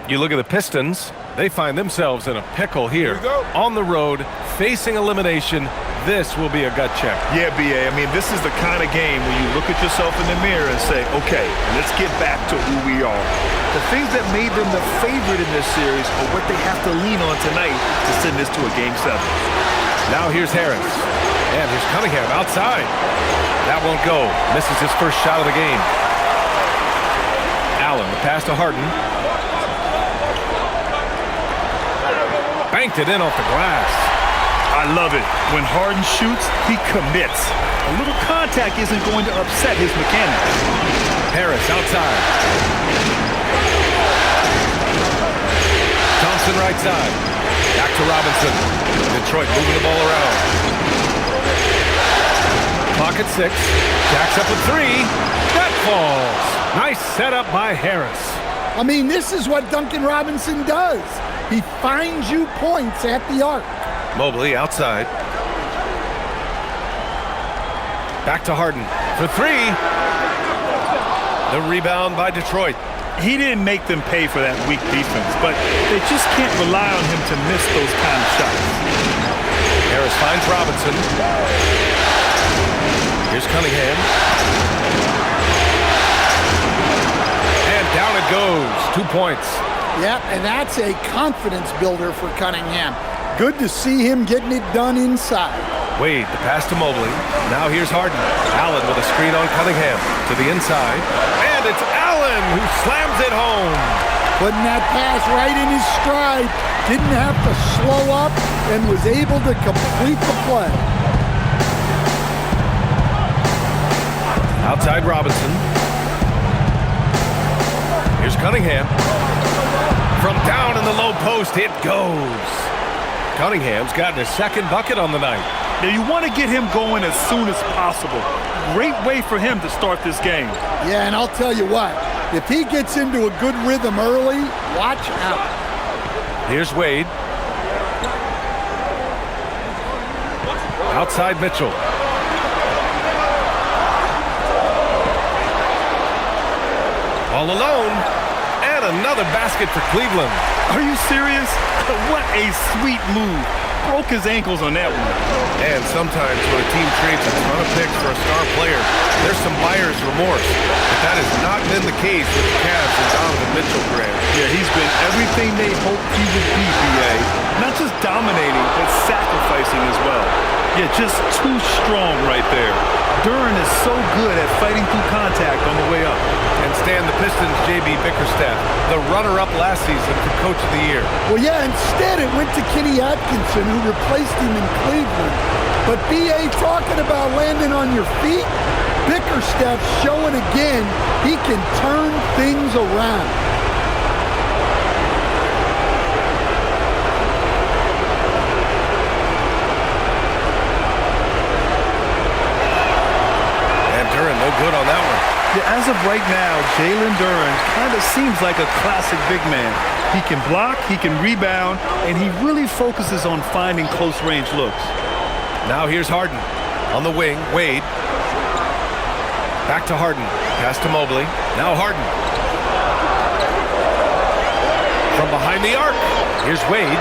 You look at the Pistons, they find themselves in a pickle here. On the road, facing elimination. This will be a gut check. Yeah, B.A. I mean, this is the kind of game where you look at yourself in the mirror and say, okay, let's get back to who we are. The things that made them the favorite in this series are what they have to lean on tonight to send this to a Game 7. Now here's Harris. And here's Cunningham outside. That won't go. Misses his first shot of the game. Allen, the pass to Harden. Banked it in off the glass. I love it. When Harden shoots, he commits. A little contact isn't going to upset his mechanics. Harris outside. Thompson right side. Back to Robinson. Detroit moving the ball around. Clock at 6. Jacks up with 3. That falls. Nice setup by Harris. I mean, this is what Duncan Robinson does. He finds you points at the arc. Mobley outside. Back to Harden for 3. The rebound by Detroit. He didn't make them pay for that weak defense, but they just can't rely on him to miss those kind of shots. Harris finds Robinson. Here's Cunningham. And down it goes. 2 points. Yep, and that's a confidence builder for Cunningham. Good to see him getting it done inside. Wade, the pass to Mobley. Now here's Harden. Allen with a screen on Cunningham to the inside. And it's Allen who slams it home. Putting that pass right in his stride. Didn't have to slow up and was able to complete the play. Outside Robinson. Here's Cunningham. From down in the low post, it goes. Cunningham's gotten his second bucket on the night. Now you want to get him going as soon as possible. Great way for him to start this game. Yeah, and I'll tell you what, if he gets into a good rhythm early, watch out. Here's Wade. Outside Mitchell. All alone. And another basket for Cleveland. Are you serious? What a sweet move. Broke his ankles on that one. And sometimes when a team trades a ton of picks for a star player, there's some buyer's remorse. But that has not been the case with the Cavs and Donovan Mitchell, Grant. Yeah, he's been everything they hoped he would be, B.A. Not just dominating, but sacrificing as well. Yeah, just too strong right there. Duran is so good at fighting through contact on the way up. And Stan, the Pistons' J.B. Bickerstaff, the runner-up last season for Coach of the Year. Well, yeah, instead it went to Kenny Atkinson, who replaced him in Cleveland. But B.A. talking about landing on your feet, Bickerstaff showing again he can turn things around. No good on that one. Yeah, as of right now, Jalen Duran kind of seems like a classic big man. He can block, he can rebound, and he really focuses on finding close-range looks. Now here's Harden on the wing. Wade. Back to Harden. Pass to Mobley. Now Harden. From behind the arc. Here's Wade.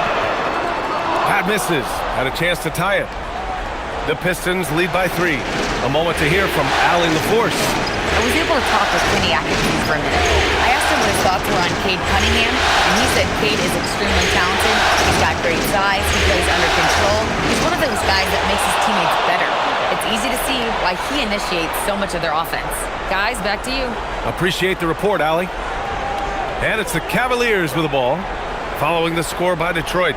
That misses. Had a chance to tie it. The Pistons lead by 3. A moment to hear from Allie LaForce. I was able to talk with Kenny Atkinson for a minute. I asked him what his thoughts were on Cade Cunningham, and he said Cade is extremely talented. He's got great size. He plays under control. He's one of those guys that makes his teammates better. It's easy to see why he initiates so much of their offense. Guys, back to you. Appreciate the report, Allie. And it's the Cavaliers with the ball, following the score by Detroit.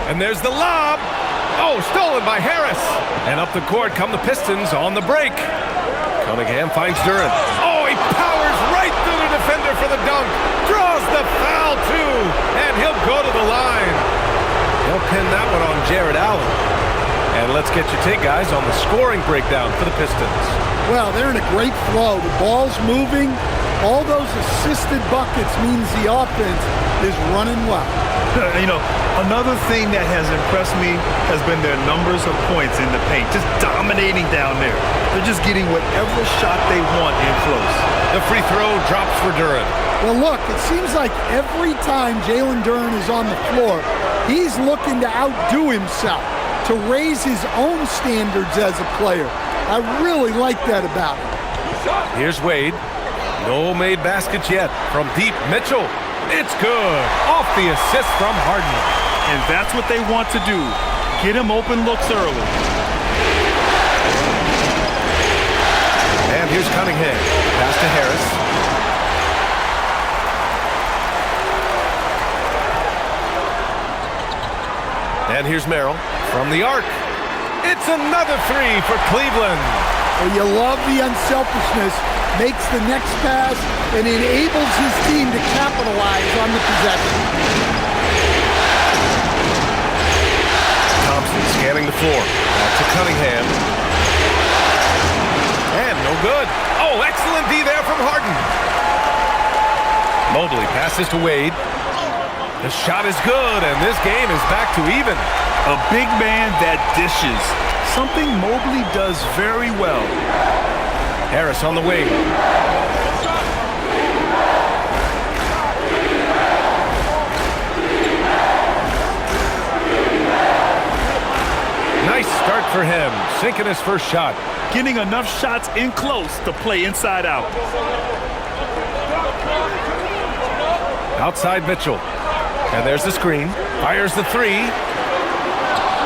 And there's the lob. Oh, stolen by Harris. And up the court come the Pistons on the break. Cunningham finds Duran. Oh, he powers right through the defender for the dunk. Draws the foul, too. And he'll go to the line. They'll pin that one on Jared Allen. And let's get your take, guys, on the scoring breakdown for the Pistons. Well, they're in a great flow. The ball's moving. All those assisted buckets means the offense is running well. Another thing that has impressed me has been their numbers of points in the paint, just dominating down there. They're just getting whatever shot they want in close. The free throw drops for Duren. Well, look, it seems like every time Jalen Duren is on the floor, he's looking to outdo himself, to raise his own standards as a player. I really like that about him. Here's Wade. No made baskets yet. From deep, Mitchell. It's good. Off the assist from Harden. And that's what they want to do. Get him open looks early. And here's Cunningham. Pass to Harris. And here's Merrill from the arc. It's another three for Cleveland. Well, you love the unselfishness. Makes the next pass and enables his team to capitalize on the possession. Thompson scanning the floor. Back to Cunningham. And no good. Oh, excellent D there from Harden. Mobley passes to Wade. The shot is good, and this game is back to even. A big man that dishes. Something Mobley does very well. Harris on the wing. Nice start for him, sinking his first shot. Getting enough shots in close to play inside out. Outside Mitchell. And there's the screen. Fires the three.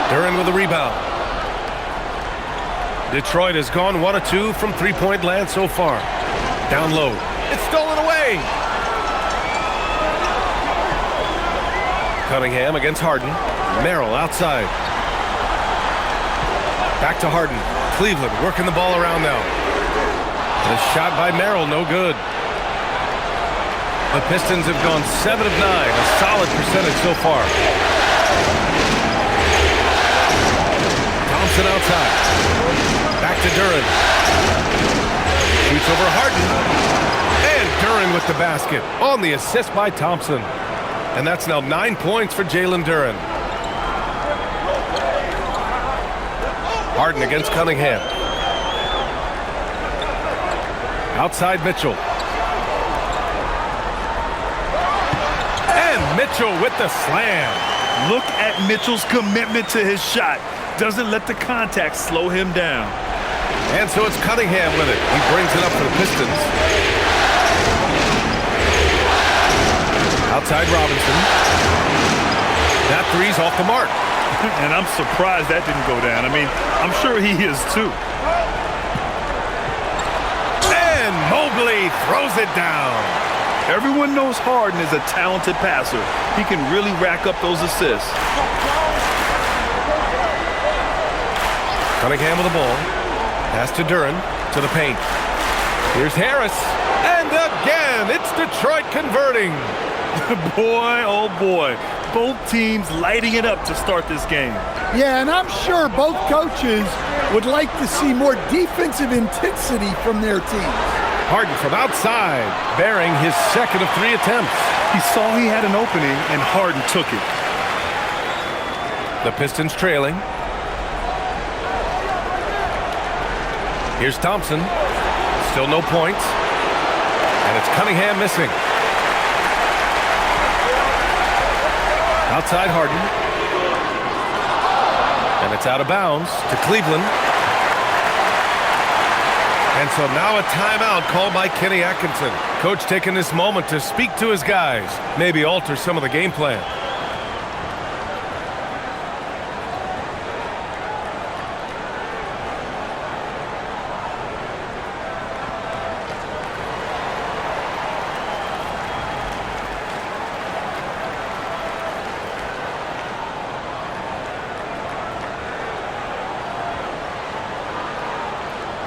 Duren with the rebound. Detroit has gone 1 of 2 from three-point land so far. Down low. It's stolen away. Cunningham against Harden. Merrill outside. Back to Harden. Cleveland working the ball around now. The shot by Merrill, no good. The Pistons have gone 7 of 9, a solid percentage so far. Thompson outside. Back to Duren. Shoots over Harden. And Duren with the basket on the assist by Thompson. And that's now 9 points for Jalen Duren. Harden against Cunningham. Outside Mitchell. And Mitchell with the slam. Look at Mitchell's commitment to his shot. Doesn't let the contact slow him down. And so it's Cunningham with it. He brings it up for the Pistons. Outside Robinson. That three's off the mark. And I'm surprised that didn't go down. I mean, I'm sure he is too. And Mobley throws it down. Everyone knows Harden is a talented passer. He can really rack up those assists. Cunningham with the ball. Pass to Duren, to the paint. Here's Harris. And again, it's Detroit converting. Boy, oh boy. Both teams lighting it up to start this game. Yeah, and I'm sure both coaches would like to see more defensive intensity from their teams. Harden from outside, bearing his second of 3 attempts. He saw he had an opening, and Harden took it. The Pistons trailing. Here's Thompson. Still no points. And it's Cunningham missing. Outside Harden. And it's out of bounds to Cleveland. And so now a timeout called by Kenny Atkinson. Coach taking this moment to speak to his guys. Maybe alter some of the game plan.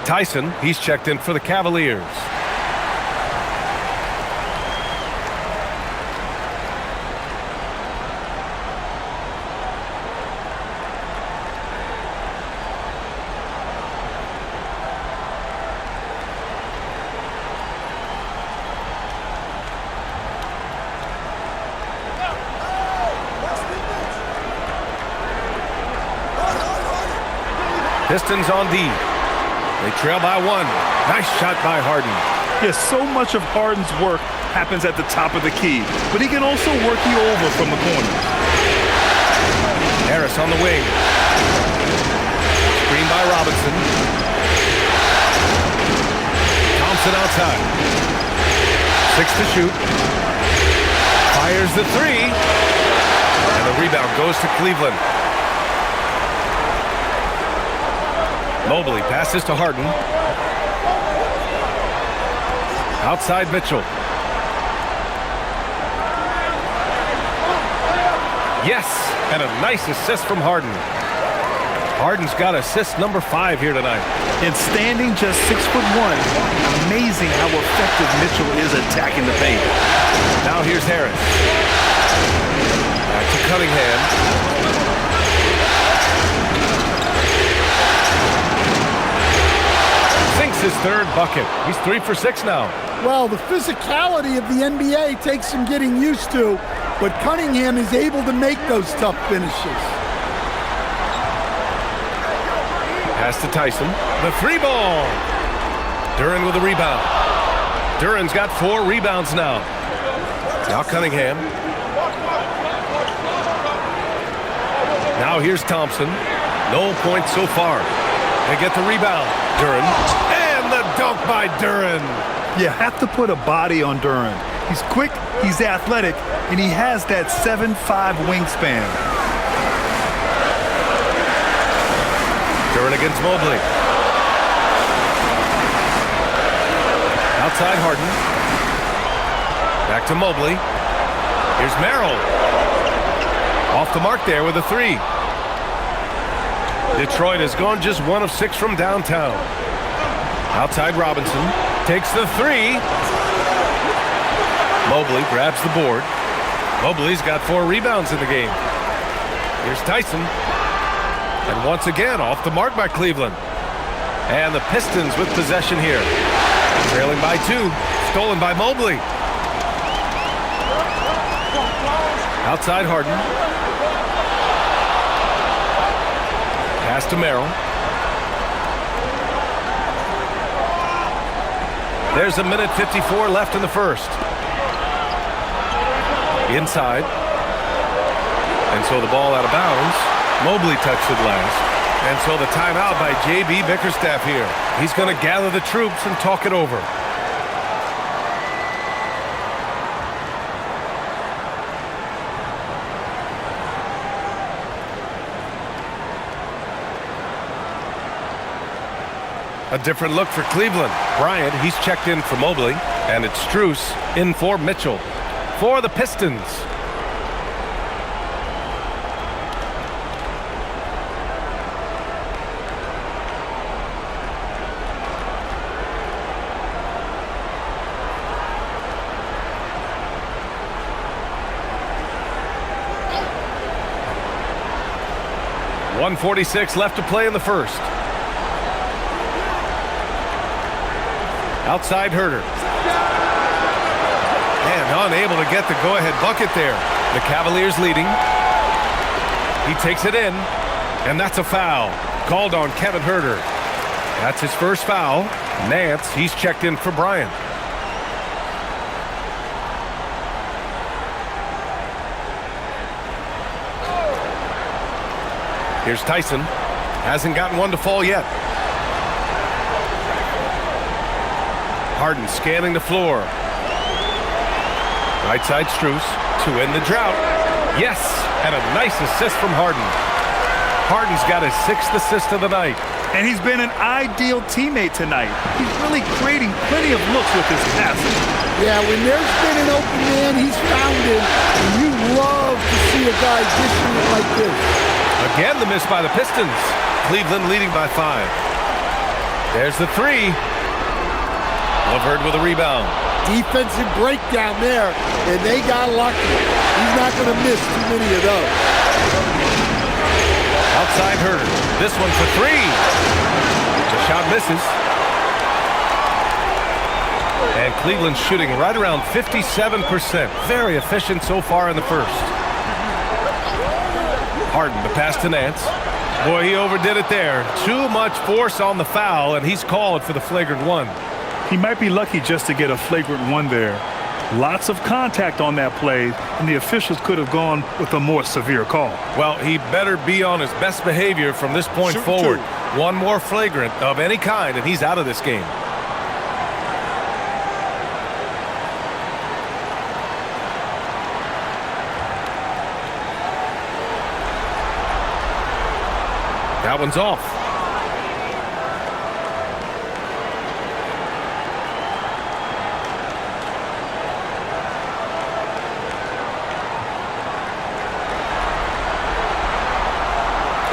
Tyson, he's checked in for the Cavaliers. Pistons on D. They trail by 1. Nice shot by Harden. Yes, so much of Harden's work happens at the top of the key, but he can also work you over from the corner. Harris on the wing. Screen by Robinson. Thompson outside. 6 to shoot. Fires the 3. And the rebound goes to Cleveland. Mobley passes to Harden. Outside Mitchell. Yes, and a nice assist from Harden. Harden's got assist number 5 here tonight. And standing just 6'1", amazing how effective Mitchell is attacking the paint. Now here's Harris. Back to Cunningham. Sinks his 3rd bucket. He's 3 for 6 now. Well, the physicality of the NBA takes some getting used to, but Cunningham is able to make those tough finishes. Pass to Tyson. The 3 ball. Duren with a rebound. Duren's got 4 rebounds now. Now Cunningham. Now here's Thompson. No points so far. They get the rebound. Duren. And the dunk by Duren. You have to put a body on Duren. He's quick, he's athletic, and he has that 7'5" wingspan. Duren against Mobley. Outside Harden. Back to Mobley. Here's Merrill. Off the mark there with a 3. Detroit has gone just 1 of 6 from downtown. Outside Robinson. Takes the 3. Mobley grabs the board. Mobley's got 4 rebounds in the game. Here's Tyson. And once again, off the mark by Cleveland. And the Pistons with possession here. Trailing by 2. Stolen by Mobley. Outside Harden. Pass to Merrill. There's a minute 54 left in the first. Inside. And so the ball out of bounds. Mobley touched it last. And so the timeout by J.B. Bickerstaff here. He's going to gather the troops and talk it over. A different look for Cleveland. Bryant, he's checked in for Mobley. And it's Strus in for Mitchell. For the Pistons. .146 left to play in the first. Outside Herter. And unable to get the go-ahead bucket there. The Cavaliers leading. He takes it in. And that's a foul. Called on Kevin Herter. That's his first foul. Nance, he's checked in for Bryant. Here's Tyson. Hasn't gotten one to fall yet. Harden scanning the floor. Right side Strus to end the drought. Yes, and a nice assist from Harden. Harden's got his 6th assist of the night. And he's been an ideal teammate tonight. He's really creating plenty of looks with his passing. Yeah, when there's been an open man, he's found him. And you love to see a guy dishing it like this. Again, the miss by the Pistons. Cleveland leading by 5. There's the 3. Lavert with a rebound. Defensive breakdown there, and they got lucky. He's not going to miss too many of those. Outside Herter. This one for 3. The shot misses. And Cleveland's shooting right around 57%. Very efficient so far in the first. Harden, the pass to Nance. Boy, he overdid it there. Too much force on the foul, and he's called for the flagrant one. He might be lucky just to get a flagrant one there. Lots of contact on that play, and the officials could have gone with a more severe call. Well, he better be on his best behavior from this point forward. One more flagrant of any kind, and he's out of this game. That one's off.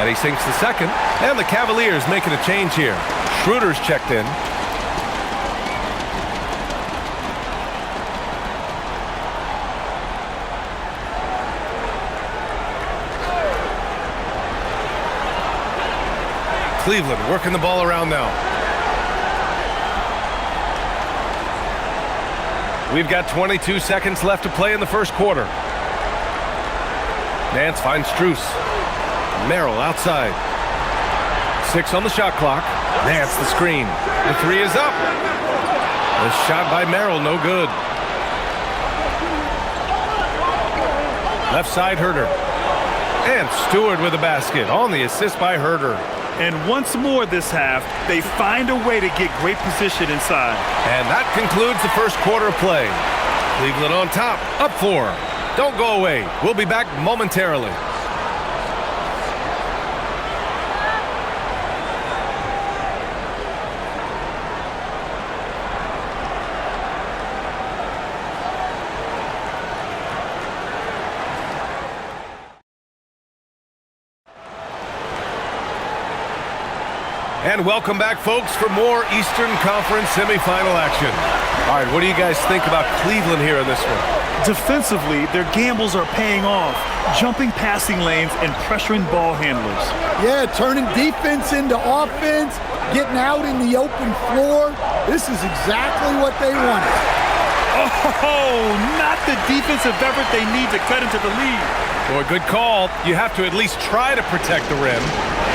And he sinks the second. And the Cavaliers making a change here. Schroeder's checked in. Cleveland working the ball around now. We've got 22 seconds left to play in the first quarter. Nance finds Strus. Merrill outside. 6 on the shot clock. Nance the screen. The 3 is up. The shot by Merrill, no good. Left side, Herter. And Stewart with a basket on the assist by Herter. And once more this half, they find a way to get great position inside. And that concludes the first quarter of play. Cleveland on top, up 4. Don't go away. We'll be back momentarily. And welcome back, folks, for more Eastern Conference semifinal action. All right, what do you guys think about Cleveland here in this one? Defensively, their gambles are paying off, jumping passing lanes and pressuring ball handlers. Yeah, turning defense into offense, getting out in the open floor. This is exactly what they wanted. Oh, not the defensive effort they need to cut into the lead. Boy, good call. You have to at least try to protect the rim.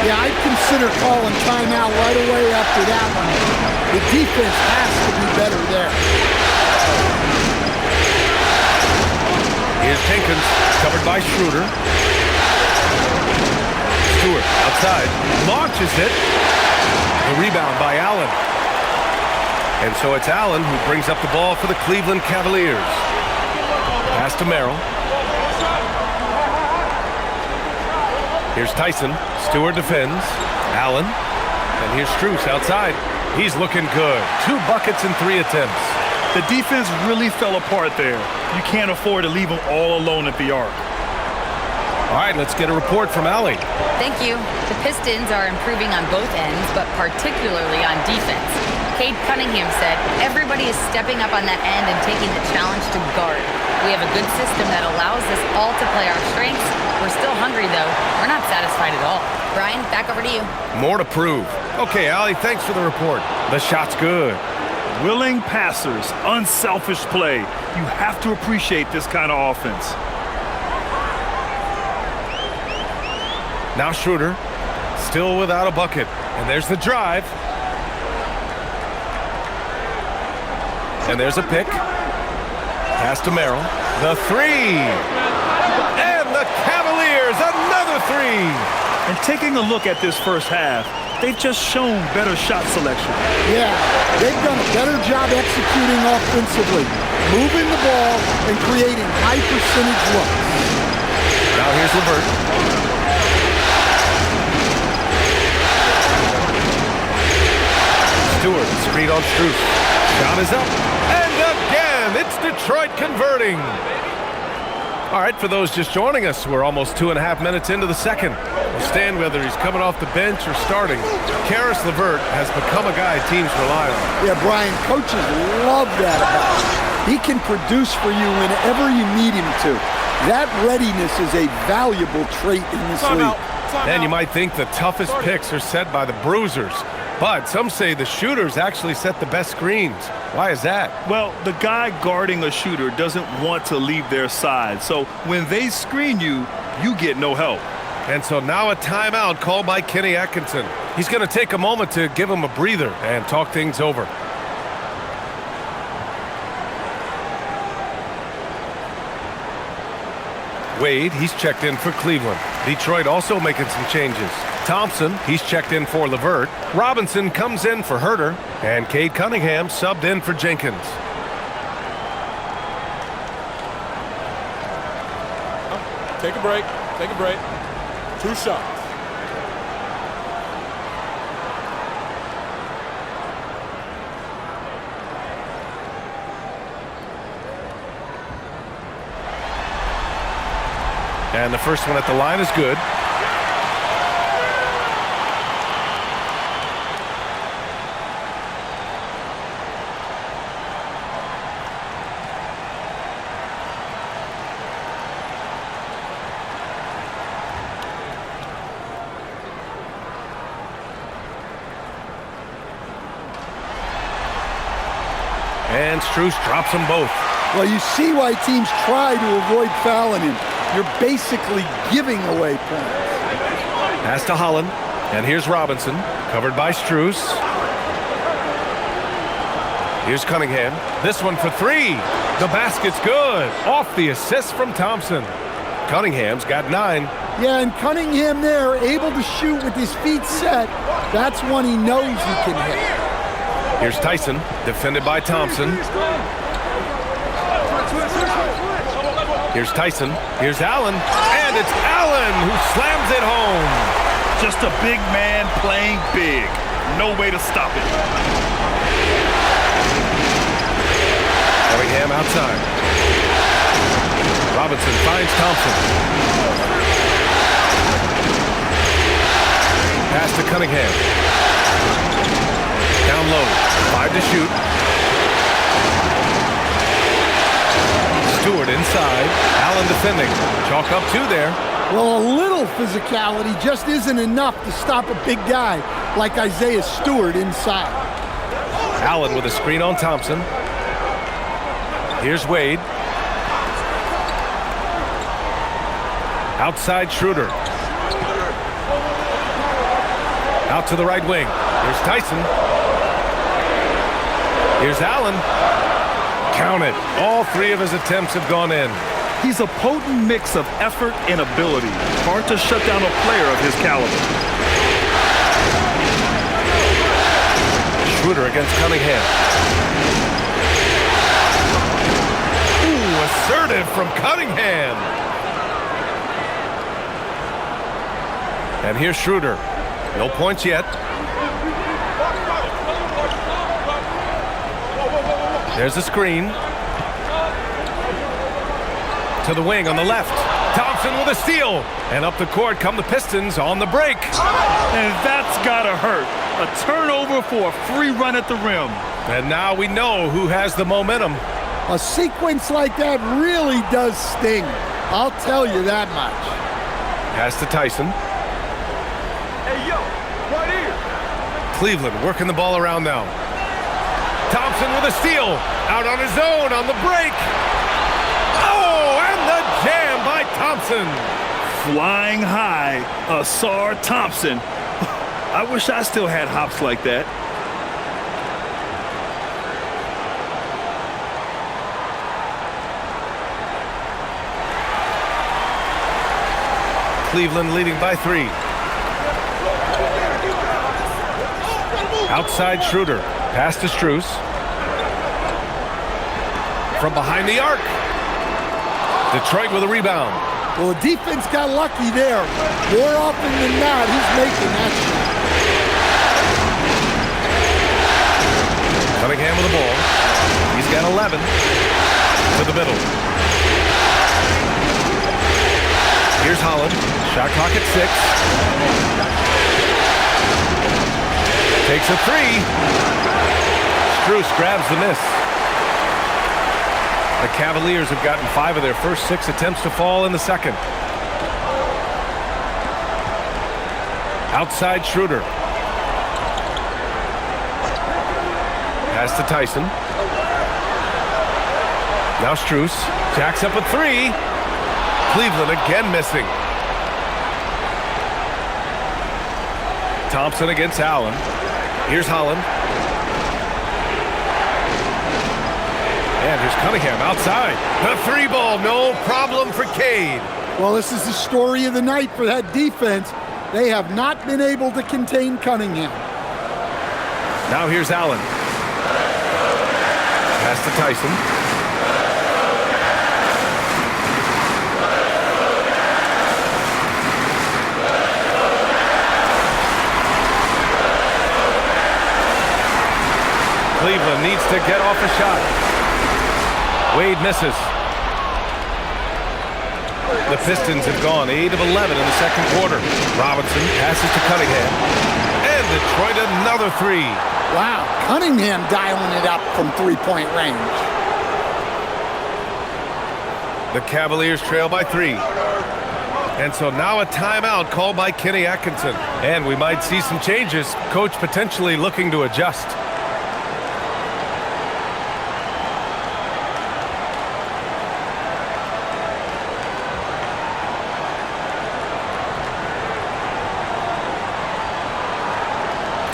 Yeah, I'd consider calling timeout right away after that one. The defense has to be better there. Here's Jenkins, covered by Schroeder. Stewart outside, launches it. The rebound by Allen. And so it's Allen who brings up the ball for the Cleveland Cavaliers. Pass to Merrill. Here's Tyson. Stewart defends. Allen. And here's Strus outside. He's looking good. 2 buckets in 3 attempts. The defense really fell apart there. You can't afford to leave them all alone at the arc. All right, let's get a report from Allie. Thank you. The Pistons are improving on both ends, but particularly on defense. Cade Cunningham said, everybody is stepping up on that end and taking the challenge to guard. We have a good system that allows us all to play our strengths. We're still hungry, though. We're not satisfied at all. Brian, back over to you. More to prove. Okay, Allie, thanks for the report. The shot's good. Willing passers, unselfish play. You have to appreciate this kind of offense. Now Schroeder, still without a bucket. And there's the drive. And there's a pick. Pass to Merrill. The 3. And the Cavaliers, another 3. And taking a look at this first half, they've just shown better shot selection. Yeah, they've done a better job executing offensively, moving the ball and creating high percentage looks. Now here's LeVert. Stewart, screen on Strus. Shot is up. And again, it's Detroit converting. All right, for those just joining us, we're almost 2.5 minutes into the second. We'll stand whether he's coming off the bench or starting. Karis LeVert has become a guy teams rely on. Yeah, Brian, coaches love that about him. He can produce for you whenever you need him to. That readiness is a valuable trait in this league. And you might think the toughest picks are set by the bruisers. But some say the shooters actually set the best screens. Why is that? Well, the guy guarding a shooter doesn't want to leave their side. So when they screen you, you get no help. And so now a timeout called by Kenny Atkinson. He's going to take a moment to give him a breather and talk things over. Wade, he's checked in for Cleveland. Detroit also making some changes. Thompson, he's checked in for LeVert. Robinson comes in for Herter. And Cade Cunningham subbed in for Jenkins. Take a break. Take a break. 2 shots. And the first one at the line is good. And Strus drops them both. Well, you see why teams try to avoid fouling him. You're basically giving away points. Pass to Holland. And here's Robinson, covered by Strus. Here's Cunningham. This one for 3. The basket's good. Off the assist from Thompson. Cunningham's got 9. Yeah, and Cunningham there, able to shoot with his feet set. That's one he knows he can hit. Here's Tyson, defended by Thompson. Here's Tyson. Here's Allen. And it's Allen who slams it home. Just a big man playing big. No way to stop it. Cunningham outside. Robinson finds Thompson. Pass to Cunningham. Down low. 5 to shoot. Stewart inside. Allen defending. Chalk up 2 there. Well, a little physicality just isn't enough to stop a big guy like Isaiah Stewart inside. Allen with a screen on Thompson. Here's Wade. Outside Schroeder. Out to the right wing. Here's Tyson. Here's Allen. Count it. All 3 of his attempts have gone in. He's a potent mix of effort and ability. Hard to shut down a player of his caliber. Schroeder against Cunningham. Ooh, assertive from Cunningham. And here's Schroeder. No points yet. There's a screen. To the wing on the left. Thompson with a steal. And up the court come the Pistons on the break. And that's gotta hurt. A turnover for a free run at the rim. And now we know who has the momentum. A sequence like that really does sting. I'll tell you that much. Pass to Tyson. Hey, yo, right here. Cleveland working the ball around now. Thompson with a steal. Out on his own on the break. Oh, and the jam by Thompson. Flying high, Asar Thompson. I wish I still had hops like that. Cleveland leading by 3. Outside Schroeder. Pass to Strus. From behind the arc. Detroit with a rebound. Well, the defense got lucky there. More often than not, he's making that shot. Cunningham with the ball. He's got 11. To the middle. Here's Holland. Shot clock at 6. Takes a 3. Strus grabs the miss. The Cavaliers have gotten 5 of their first 6 attempts to fall in the second. Outside Schroeder. Pass to Tyson. Now Strus. Jacks up a 3. Cleveland again missing. Thompson against Allen. Here's Holland. And here's Cunningham outside. The three ball, no problem for Cade. Well, this is the story of the night for that defense. They have not been able to contain Cunningham. Now here's Allen. Pass to Tyson. Cleveland needs to get off a shot. Wade misses. The Pistons have gone 8 of 11 in the second quarter. Robinson passes to Cunningham. And Detroit another three. Wow, Cunningham dialing it up from three-point range. The Cavaliers trail by 3. And so now a timeout called by Kenny Atkinson. And we might see some changes. Coach potentially looking to adjust.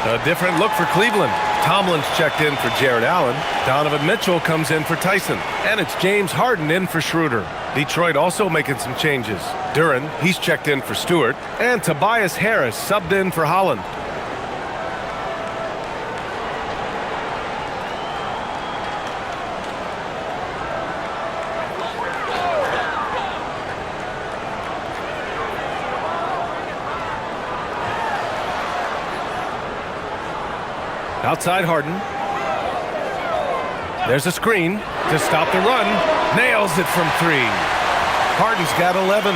A different look for Cleveland. Tomlin's checked in for Jared Allen. Donovan Mitchell comes in for Tyson. And it's James Harden in for Schroeder. Detroit also making some changes. Duren, he's checked in for Stewart. And Tobias Harris subbed in for Holland. Outside Harden. There's a screen to stop the run. Nails it from 3. Harden's got 11.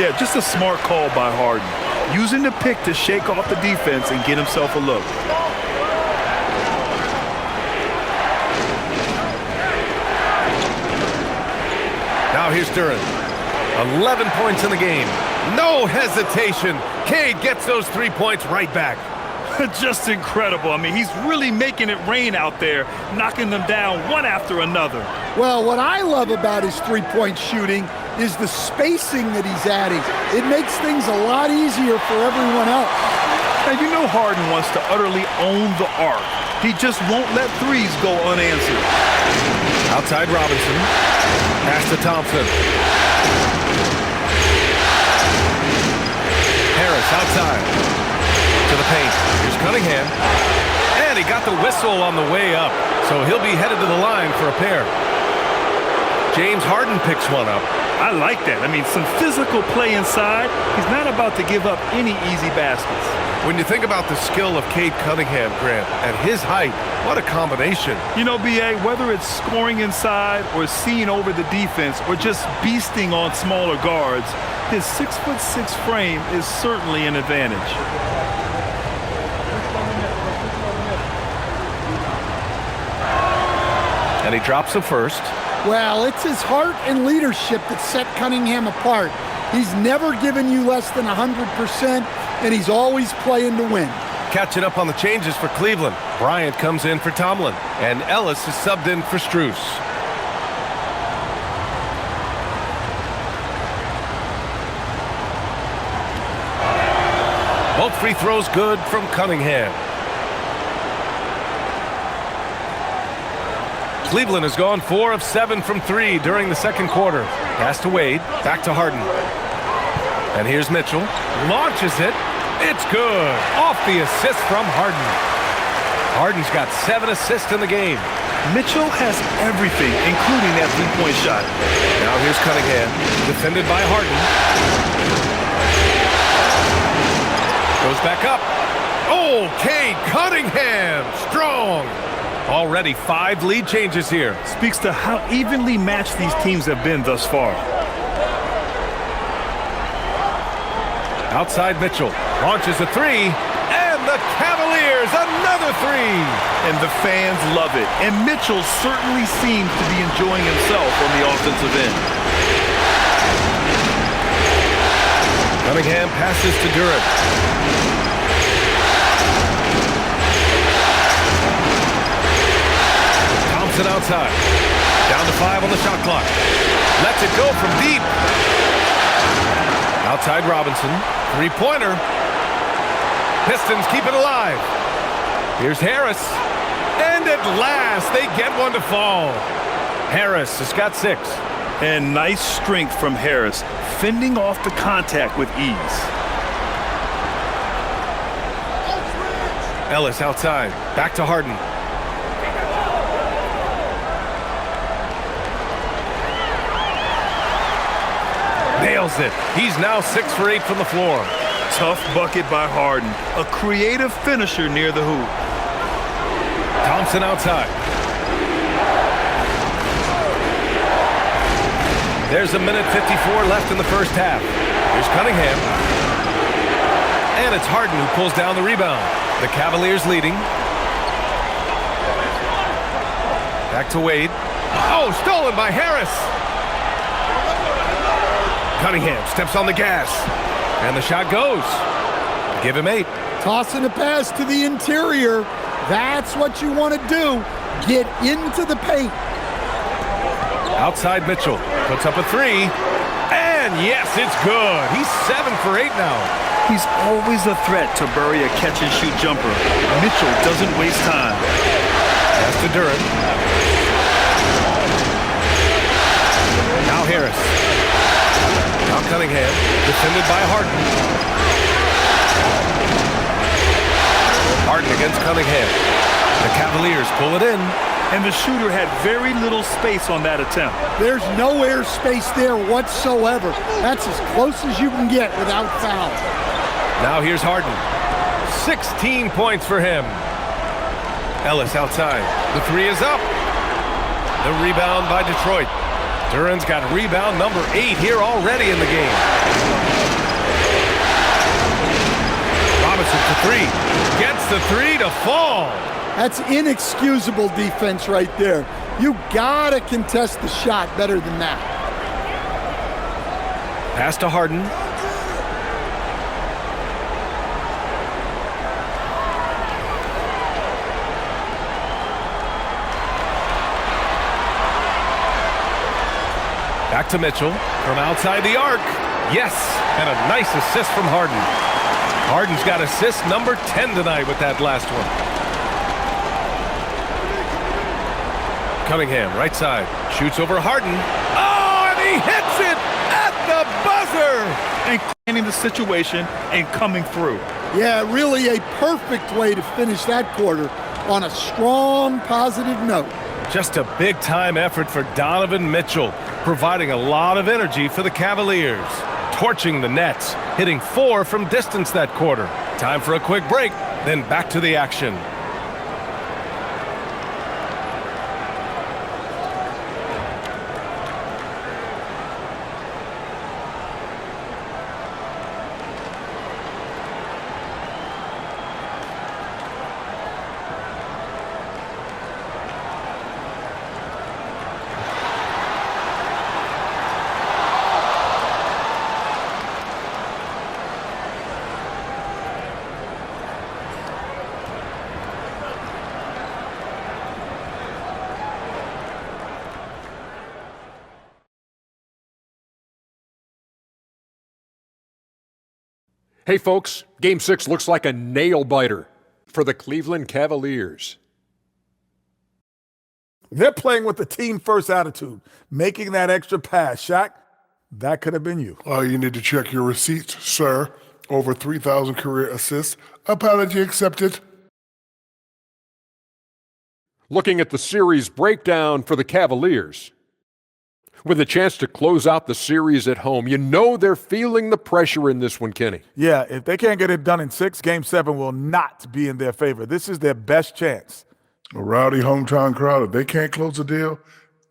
Yeah, just a smart call by Harden. Using the pick to shake off the defense and get himself a look. Now here's Duren. 11 points in the game. No hesitation. Cade gets those 3 points right back. Just incredible. I mean, he's really making it rain out there, knocking them down one after another. Well, what I love about his three-point shooting is the spacing that he's adding. It makes things a lot easier for everyone else. Now, you know Harden wants to utterly own the arc. He just won't let threes go unanswered. Outside Robinson. Pass to Thompson. Harris outside. To the paint. Here's Cunningham. And he got the whistle on the way up. So he'll be headed to the line for a pair. James Harden picks one up. I like that. I mean, some physical play inside. He's not about to give up any easy baskets. When you think about the skill of Cade Cunningham, Grant, at his height, what a combination. You know, B.A., whether it's scoring inside or seeing over the defense or just beasting on smaller guards, his 6'6" frame is certainly an advantage. And he drops the first. Well, it's his heart and leadership that set Cunningham apart. He's never given you less than 100%, and he's always playing to win. Catching up on the changes for Cleveland. Bryant comes in for Tomlin, and Ellis is subbed in for Strus. Both free throws good from Cunningham. Cleveland has gone 4 of 7 from 3 during the second quarter. Pass to Wade, back to Harden. And here's Mitchell, launches it. It's good. Off the assist from Harden. Harden's got 7 assists in the game. Mitchell has everything, including that three-point shot. Now here's Cunningham, defended by Harden. Goes back up. Oh, Cade Cunningham, strong. Already 5 lead changes here. Speaks to how evenly matched these teams have been thus far. Outside Mitchell, launches a 3, and the Cavaliers another 3. And the fans love it. And Mitchell certainly seems to be enjoying himself on the offensive end. Cunningham passes to Duren. Outside. Down to 5 on the shot clock. Lets it go from deep. Outside Robinson. Three-pointer. Pistons keep it alive. Here's Harris. And at last, they get one to fall. Harris has got 6. And nice strength from Harris, fending off the contact with ease. Ellis outside. Back to Harden. Nails it. He's now 6 for 8 from the floor. Tough bucket by Harden. A creative finisher near the hoop. Thompson outside. There's a minute 54 left in the first half. Here's Cunningham. And it's Harden who pulls down the rebound. The Cavaliers leading. Back to Wade. Oh, stolen by Harris. Cunningham steps on the gas. And the shot goes. Give him 8. Tossing a pass to the interior. That's what you want to do. Get into the paint. Outside Mitchell. Puts up a 3. And yes, it's good. He's 7 for 8 now. He's always a threat to bury a catch-and-shoot jumper. Mitchell doesn't waste time. Pass to Durant. Now Harris. Now Cunningham. Defended by Harden. Harden against Cunningham. The Cavaliers pull it in. And the shooter had very little space on that attempt. There's no air space there whatsoever. That's as close as you can get without foul. Now here's Harden. 16 points for him. Ellis outside. The 3 is up. The rebound by Detroit. Durant's got rebound number 8 here already in the game. Robinson for 3. Gets the 3 to fall. That's inexcusable defense right there. You gotta contest the shot better than that. Pass to Harden. Back to Mitchell from outside the arc. Yes, and a nice assist from Harden. Harden's got assist number 10 tonight with that last one. Cunningham, right side, shoots over Harden. Oh, and he hits it at the buzzer! And cleaning the situation and coming through. Yeah, really a perfect way to finish that quarter on a strong, positive note. Just a big-time effort for Donovan Mitchell, providing a lot of energy for the Cavaliers. Torching the Nets, hitting 4 from distance that quarter. Time for a quick break, then back to the action. Hey folks, Game 6 looks like a nail-biter for the Cleveland Cavaliers. They're playing with the team-first attitude, making that extra pass. Shaq, that could have been you. You need to check your receipts, sir. Over 3,000 career assists. Apology accepted. Looking at the series breakdown for the Cavaliers, with a chance to close out the series at home, you know they're feeling the pressure in this one, Kenny. Yeah, if they can't get it done in 6, Game 7 will not be in their favor. This is their best chance. A rowdy hometown crowd, if they can't close the deal,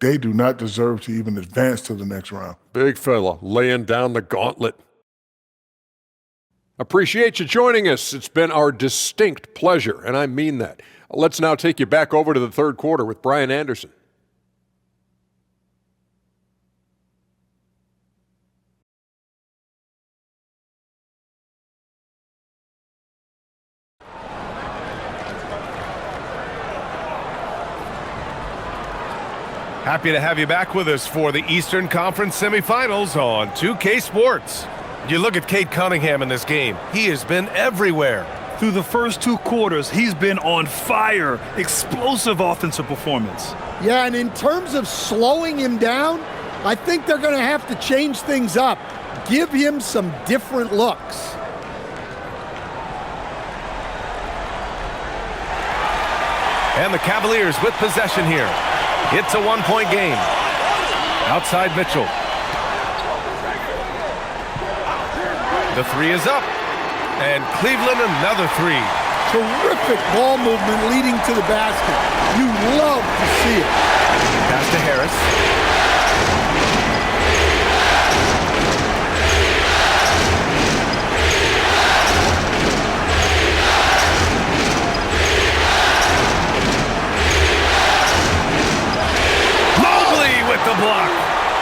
they do not deserve to even advance to the next round. Big fella laying down the gauntlet. Appreciate you joining us. It's been our distinct pleasure, and I mean that. Let's now take you back over to the third quarter with Brian Anderson. Happy to have you back with us for the Eastern Conference semifinals on 2K Sports. You look at Cade Cunningham in this game. He has been everywhere. Through the first 2 quarters, he's been on fire. Explosive offensive performance. Yeah, and in terms of slowing him down, I think they're going to have to change things up. Give him some different looks. And the Cavaliers with possession here. It's a 1-point game. Outside Mitchell. The 3 is up. And Cleveland another 3. Terrific ball movement leading to the basket. You love to see it. Pass to Harris. Mobley with the block.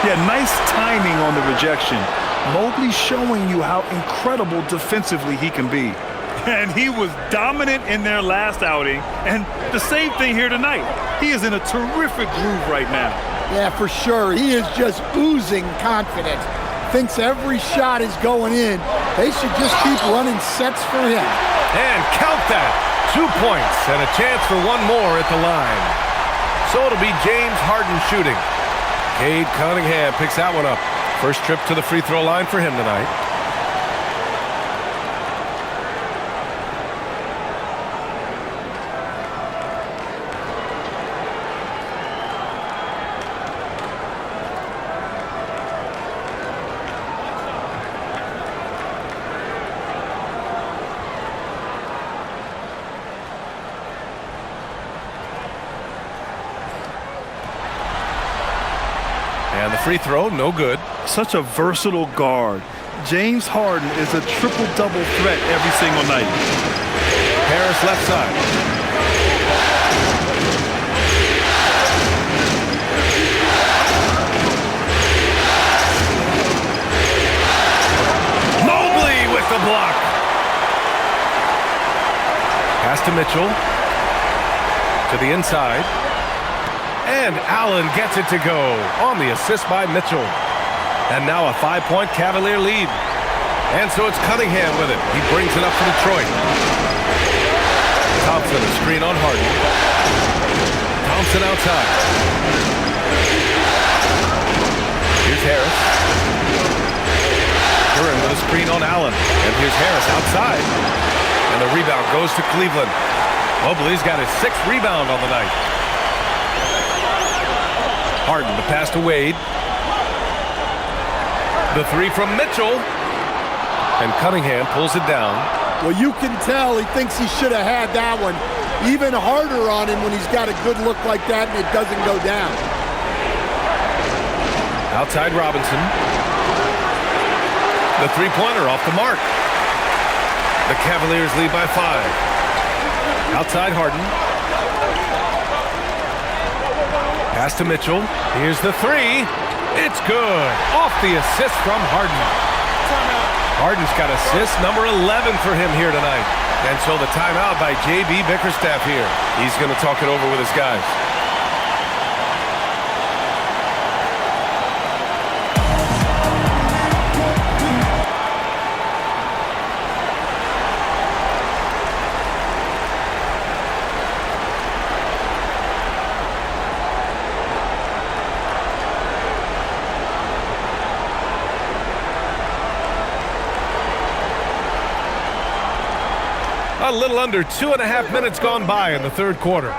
Yeah, nice timing on the rejection. Mobley showing you how incredible defensively he can be. And he was dominant in their last outing. And the same thing here tonight. He is in a terrific groove right now. Yeah, for sure. He is just oozing confidence. Thinks every shot is going in. They should just keep running sets for him. And count that. 2 points and a chance for one more at the line. So it'll be James Harden shooting. Cade Cunningham picks that one up. First trip to the free throw line for him tonight. And the free throw, no good. Such a versatile guard. James Harden is a triple-double threat every single night. Harris left side. Mobley with the block. Pass to Mitchell. To the inside. And Allen gets it to go on the assist by Mitchell. And now a 5-point Cavalier lead. And so it's Cunningham with it. He brings it up for Detroit. Thompson, a screen on Harden. Thompson outside. Here's Harris. Duran with a screen on Allen. And here's Harris outside. And the rebound goes to Cleveland. Mobley's got his 6th rebound on the night. Harden, the pass to Wade. The 3 from Mitchell. And Cunningham pulls it down. Well, you can tell he thinks he should have had that one. Even harder on him when he's got a good look like that and it doesn't go down. Outside Robinson. The 3-pointer off the mark. The Cavaliers lead by 5. Outside Harden. Pass to Mitchell. Here's the 3. It's good. Off the assist from Harden. Harden's got assist number 11 for him here tonight. And so the timeout by J.B. Bickerstaff here. He's going to talk it over with his guys. A little under 2.5 minutes gone by in the third quarter.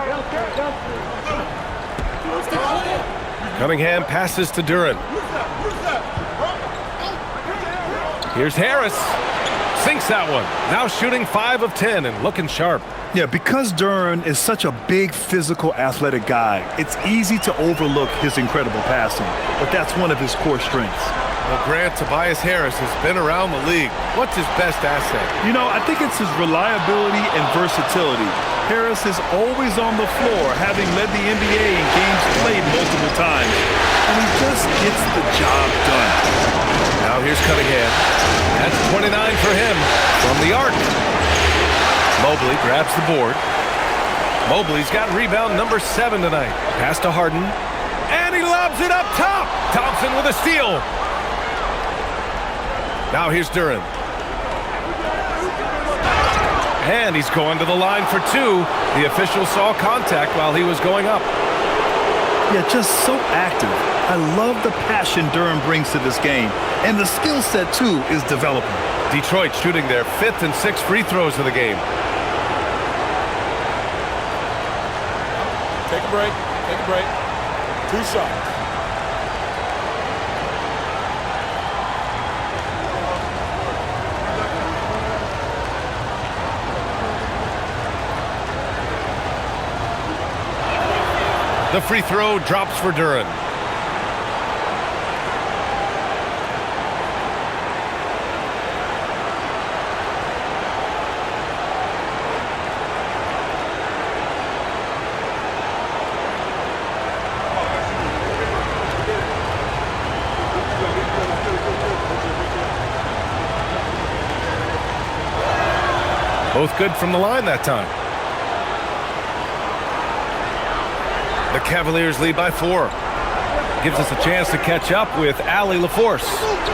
Cunningham passes to Duran. Here's Harris. Sinks that one. Now shooting 5 of 10 and looking sharp. Yeah, because Duran is such a big, physical, athletic guy, it's easy to overlook his incredible passing, but that's one of his core strengths. Well, Grant, Tobias Harris has been around the league. What's his best asset? You know, I think it's his reliability and versatility. Harris is always on the floor, having led the NBA in games played multiple times, and he just gets the job done. Now here's Cunningham. That's 29 for him from the arc. Mobley grabs the board. Mobley's got rebound number 7 tonight. Pass to Harden. And he lobs it up top. Thompson with a steal. Now here's Duran. And he's going to the line for two. The official saw contact while he was going up. Yeah, just so active. I love the passion Duren brings to this game. And the skill set, too, is developing. Detroit shooting their 5th and 6th free throws of the game. Take a break. Take a break. 2 shots. The free throw drops for Duren. Both good from the line that time. The Cavaliers lead by 4. Gives us a chance to catch up with Allie LaForce.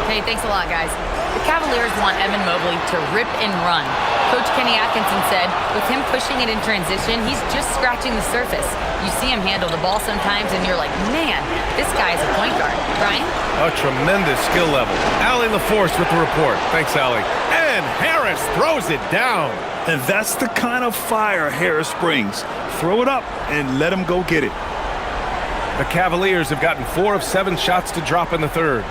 Hey, thanks a lot, guys. The Cavaliers want Evan Mobley to rip and run. Coach Kenny Atkinson said with him pushing it in transition, he's just scratching the surface. You see him handle the ball sometimes, and you're like, man, this guy is a point guard. Brian? A tremendous skill level. Allie LaForce with the report. Thanks, Allie. And Harris throws it down. And that's the kind of fire Harris brings. Throw it up and let him go get it. The Cavaliers have gotten 4 of 7 shots to drop in the third.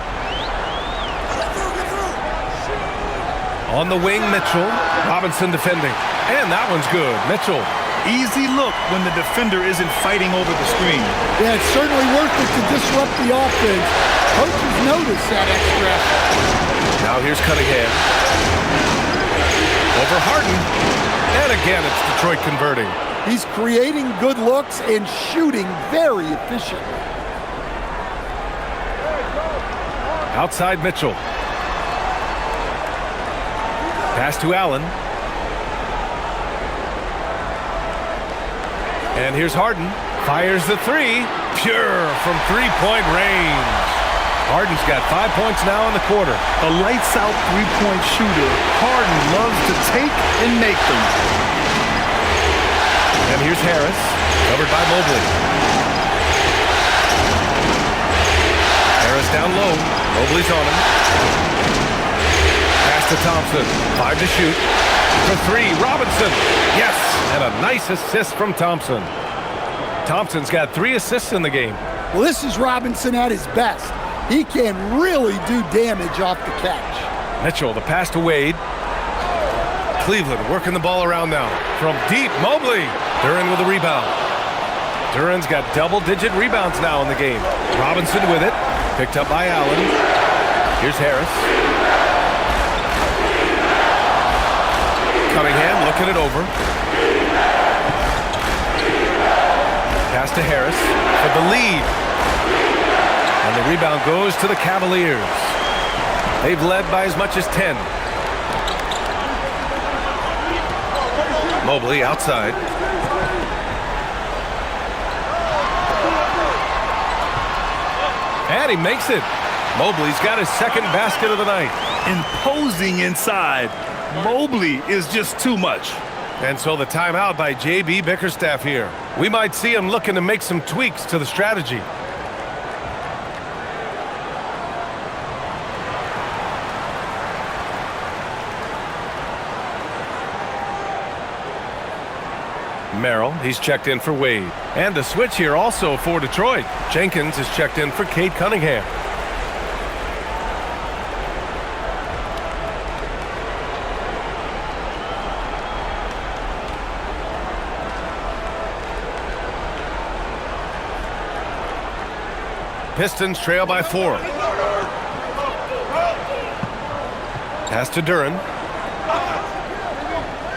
On the wing, Mitchell. Robinson defending. And that one's good. Mitchell. Easy look when the defender isn't fighting over the screen. Yeah, it's certainly worth it to disrupt the offense. Coaches notice that extra effort. Now here's Cunningham. Over Harden. And again, it's Detroit converting. He's creating good looks and shooting very efficiently. Outside Mitchell. Pass to Allen. And here's Harden. Fires the 3. Pure from 3-point range. Harden's got 5 points now in the quarter. A lights-out three-point shooter. Harden loves to take and make them. And here's Harris, covered by Mobley. Harris down low. Mobley's on him. Pass to Thompson. 5 to shoot. For 3, Robinson. Yes, and a nice assist from Thompson. Thompson's got 3 assists in the game. Well, this is Robinson at his best. He can really do damage off the catch. Mitchell, the pass to Wade. Cleveland working the ball around now. From deep, Mobley. Duren with a rebound. Duren's got double-digit rebounds now in the game. Robinson with it. Picked up by Allen. Here's Harris. Cunningham looking it over. Pass to Harris for the lead. And the rebound goes to the Cavaliers. They've led by as much as 10. Mobley outside. And he makes it. Mobley's got his second basket of the night. Imposing inside. Mobley is just too much. And so the timeout by J.B. Bickerstaff here. We might see him looking to make some tweaks to the strategy. Merrill, he's checked in for Wade. And a switch here also for Detroit. Jenkins is checked in for Cade Cunningham. Pistons trail by 4. Pass to Duren.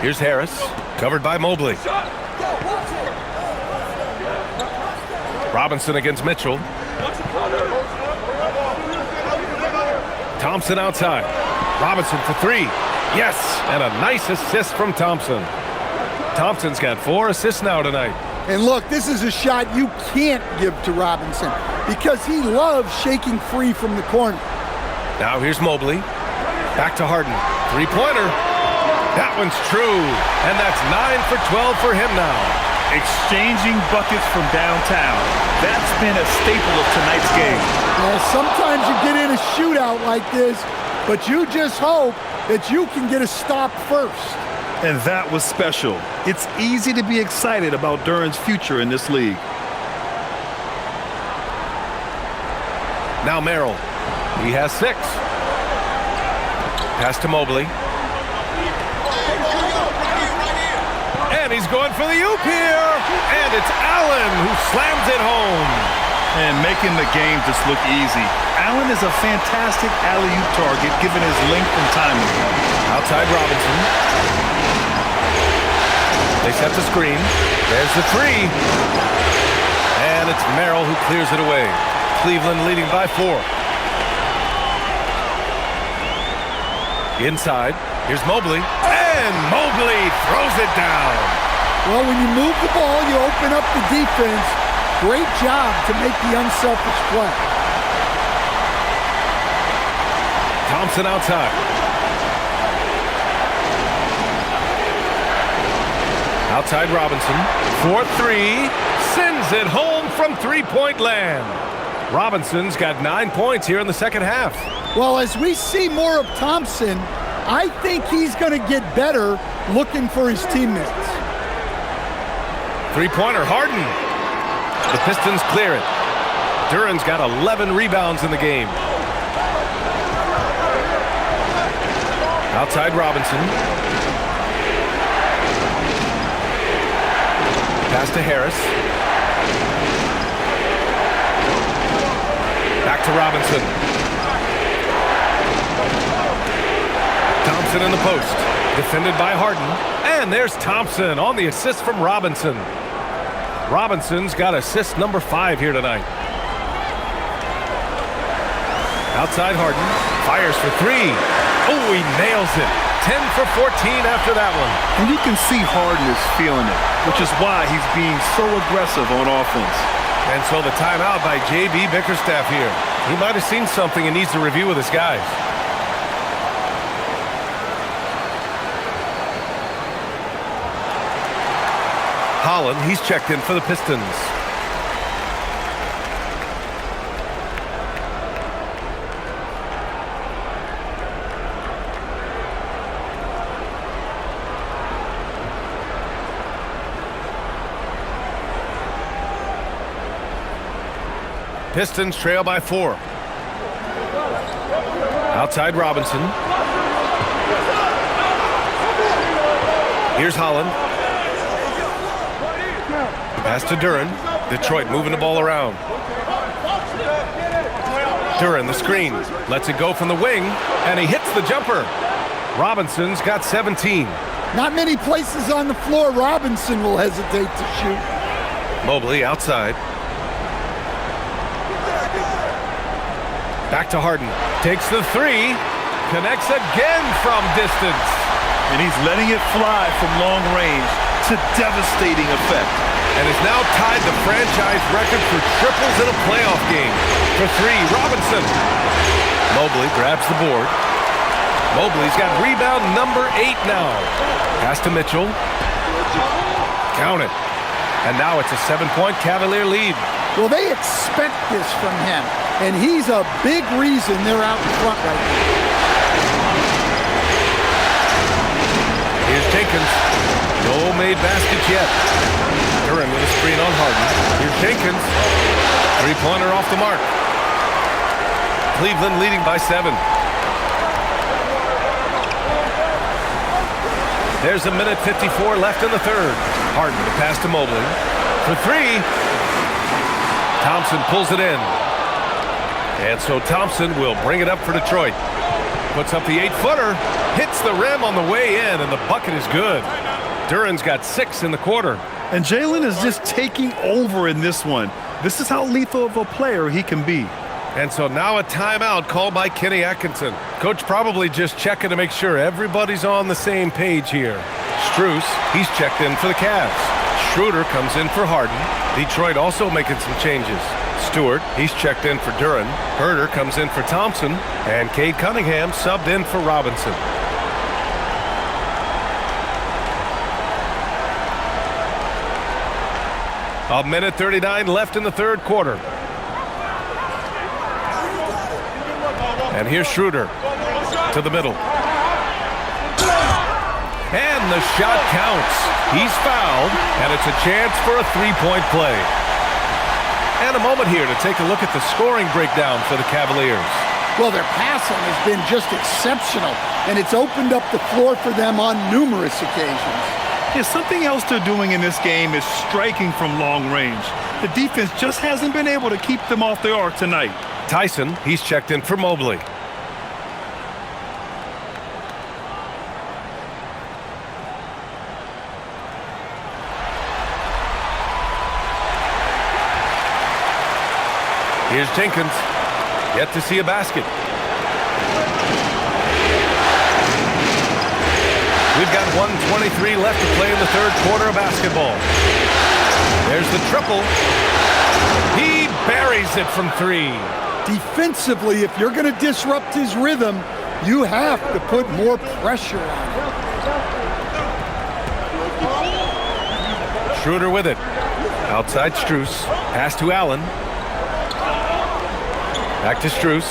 Here's Harris, covered by Mobley. Robinson against Mitchell. Thompson outside. Robinson for 3. Yes, and a nice assist from Thompson. Thompson's got 4 assists now tonight. And look, this is a shot you can't give to Robinson because he loves shaking free from the corner. Now here's Mobley. Back to Harden. 3-pointer. That one's true, and that's 9 for 12 for him now. Exchanging buckets from downtown. That's been a staple of tonight's game. Sometimes you get in a shootout like this, but you just hope that you can get a stop first. And that was special. It's easy to be excited about Duren's future in this league. Now Merrill. He has 6. Pass to Mobley. And he's going for the oop here. And it's Allen who slams it home. And making the game just look easy. Allen is a fantastic alley-oop target given his length and timing. Outside Robinson. They set the screen. There's the 3. And it's Merrill who clears it away. Cleveland leading by 4. Inside. Here's Mobley. And Mobley throws it down. Well, when you move the ball, you open up the defense. Great job to make the unselfish play. Thompson outside. Outside Robinson. 4-3. Sends it home from three-point land. Robinson's got 9 points here in the second half. Well, as we see more of Thompson, I think he's going to get better looking for his teammates. Three-pointer, Harden. The Pistons clear it. Duren's got 11 rebounds in the game. Outside Robinson. Pass to Harris. Back to Robinson. Thompson in the post. Defended by Harden. And there's Thompson on the assist from Robinson. Robinson's got assist number 5 here tonight. Outside Harden. Fires for 3. Oh, he nails it. 10 for 14 after that one. And you can see Harden is feeling it, which is why he's being so aggressive on offense. And so the timeout by J.B. Bickerstaff here. He might have seen something and needs to review with his guys. Holland, he's checked in for the Pistons. Pistons trail by 4. Outside Robinson. Here's Holland. Pass to Duren. Detroit moving the ball around. Duren, the screen. Lets it go from the wing, and he hits the jumper. Robinson's got 17. Not many places on the floor Robinson will hesitate to shoot. Mobley outside. Back to Harden. Takes the 3. Connects again from distance. And he's letting it fly from long range to devastating effect. And has now tied the franchise record for triples in a playoff game. For 3, Robinson. Mobley grabs the board. Mobley's got rebound number 8 now. Pass to Mitchell. Count it. And now it's a 7-point Cavalier lead. Well, they expect this from him, and he's a big reason they're out in front right now. Here's Jenkins. No made baskets yet. Duren with a screen on Harden. Here's Jenkins. Three-pointer off the mark. Cleveland leading by 7. There's a minute 54 left in the third. Harden to pass to Mobley. For 3. Thompson pulls it in. And so Thompson will bring it up for Detroit. Puts up the 8-footer. Hits the rim on the way in, and the bucket is good. Duren's got 6 in the quarter. And Jalen is just taking over in this one. This is how lethal of a player he can be. And so now a timeout called by Kenny Atkinson. Coach probably just checking to make sure everybody's on the same page here. Strus, he's checked in for the Cavs. Schroeder comes in for Harden. Detroit also making some changes. Stewart, he's checked in for Duren. Herter comes in for Thompson. And Cade Cunningham subbed in for Robinson. 1:39 left in the third quarter. And here's Schroeder to the middle. And the shot counts. He's fouled, and it's a chance for a three-point play. And a moment here to take a look at the scoring breakdown for the Cavaliers. Well, their passing has been just exceptional, and it's opened up the floor for them on numerous occasions. Yeah, something else they're doing in this game is striking from long range. The defense just hasn't been able to keep them off the arc tonight. Tyson, he's checked in for Mobley. Here's Jenkins. Yet to see a basket. We've got 1:23 left to play in the third quarter of basketball. There's the triple. He buries it from three. Defensively, if you're going to disrupt his rhythm, you have to put more pressure on him. Schroeder with it. Outside Strus. Pass to Allen. Back to Strus.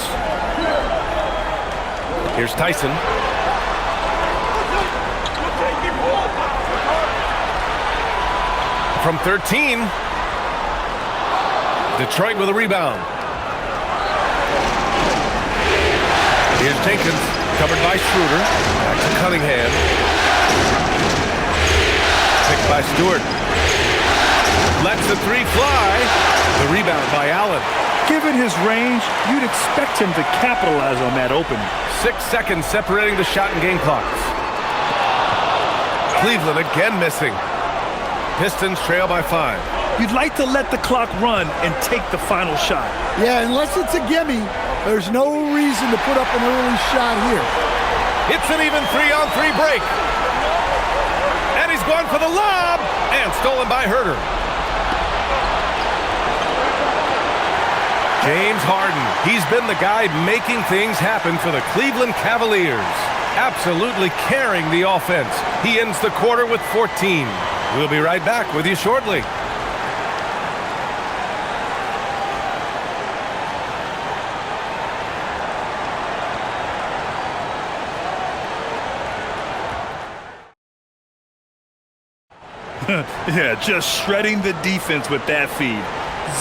Here's Tyson. From 13. Detroit with a rebound. Here's Jenkins, covered by Schroeder. Back to Cunningham. Picked by Stewart. Lets the three fly. The rebound by Allen. Given his range, you'd expect him to capitalize on that opening. 6 seconds separating the shot and game clocks. Cleveland again missing. Pistons trail by 5. You'd like to let the clock run and take the final shot. Yeah, unless it's a gimme, there's no reason to put up an early shot here. It's an even 3-on-3 break. And he's going for the lob. And stolen by Herter. James Harden. He's been the guy making things happen for the Cleveland Cavaliers. Absolutely carrying the offense. He ends the quarter with 14. We'll be right back with you shortly. Yeah, just shredding the defense with that feed.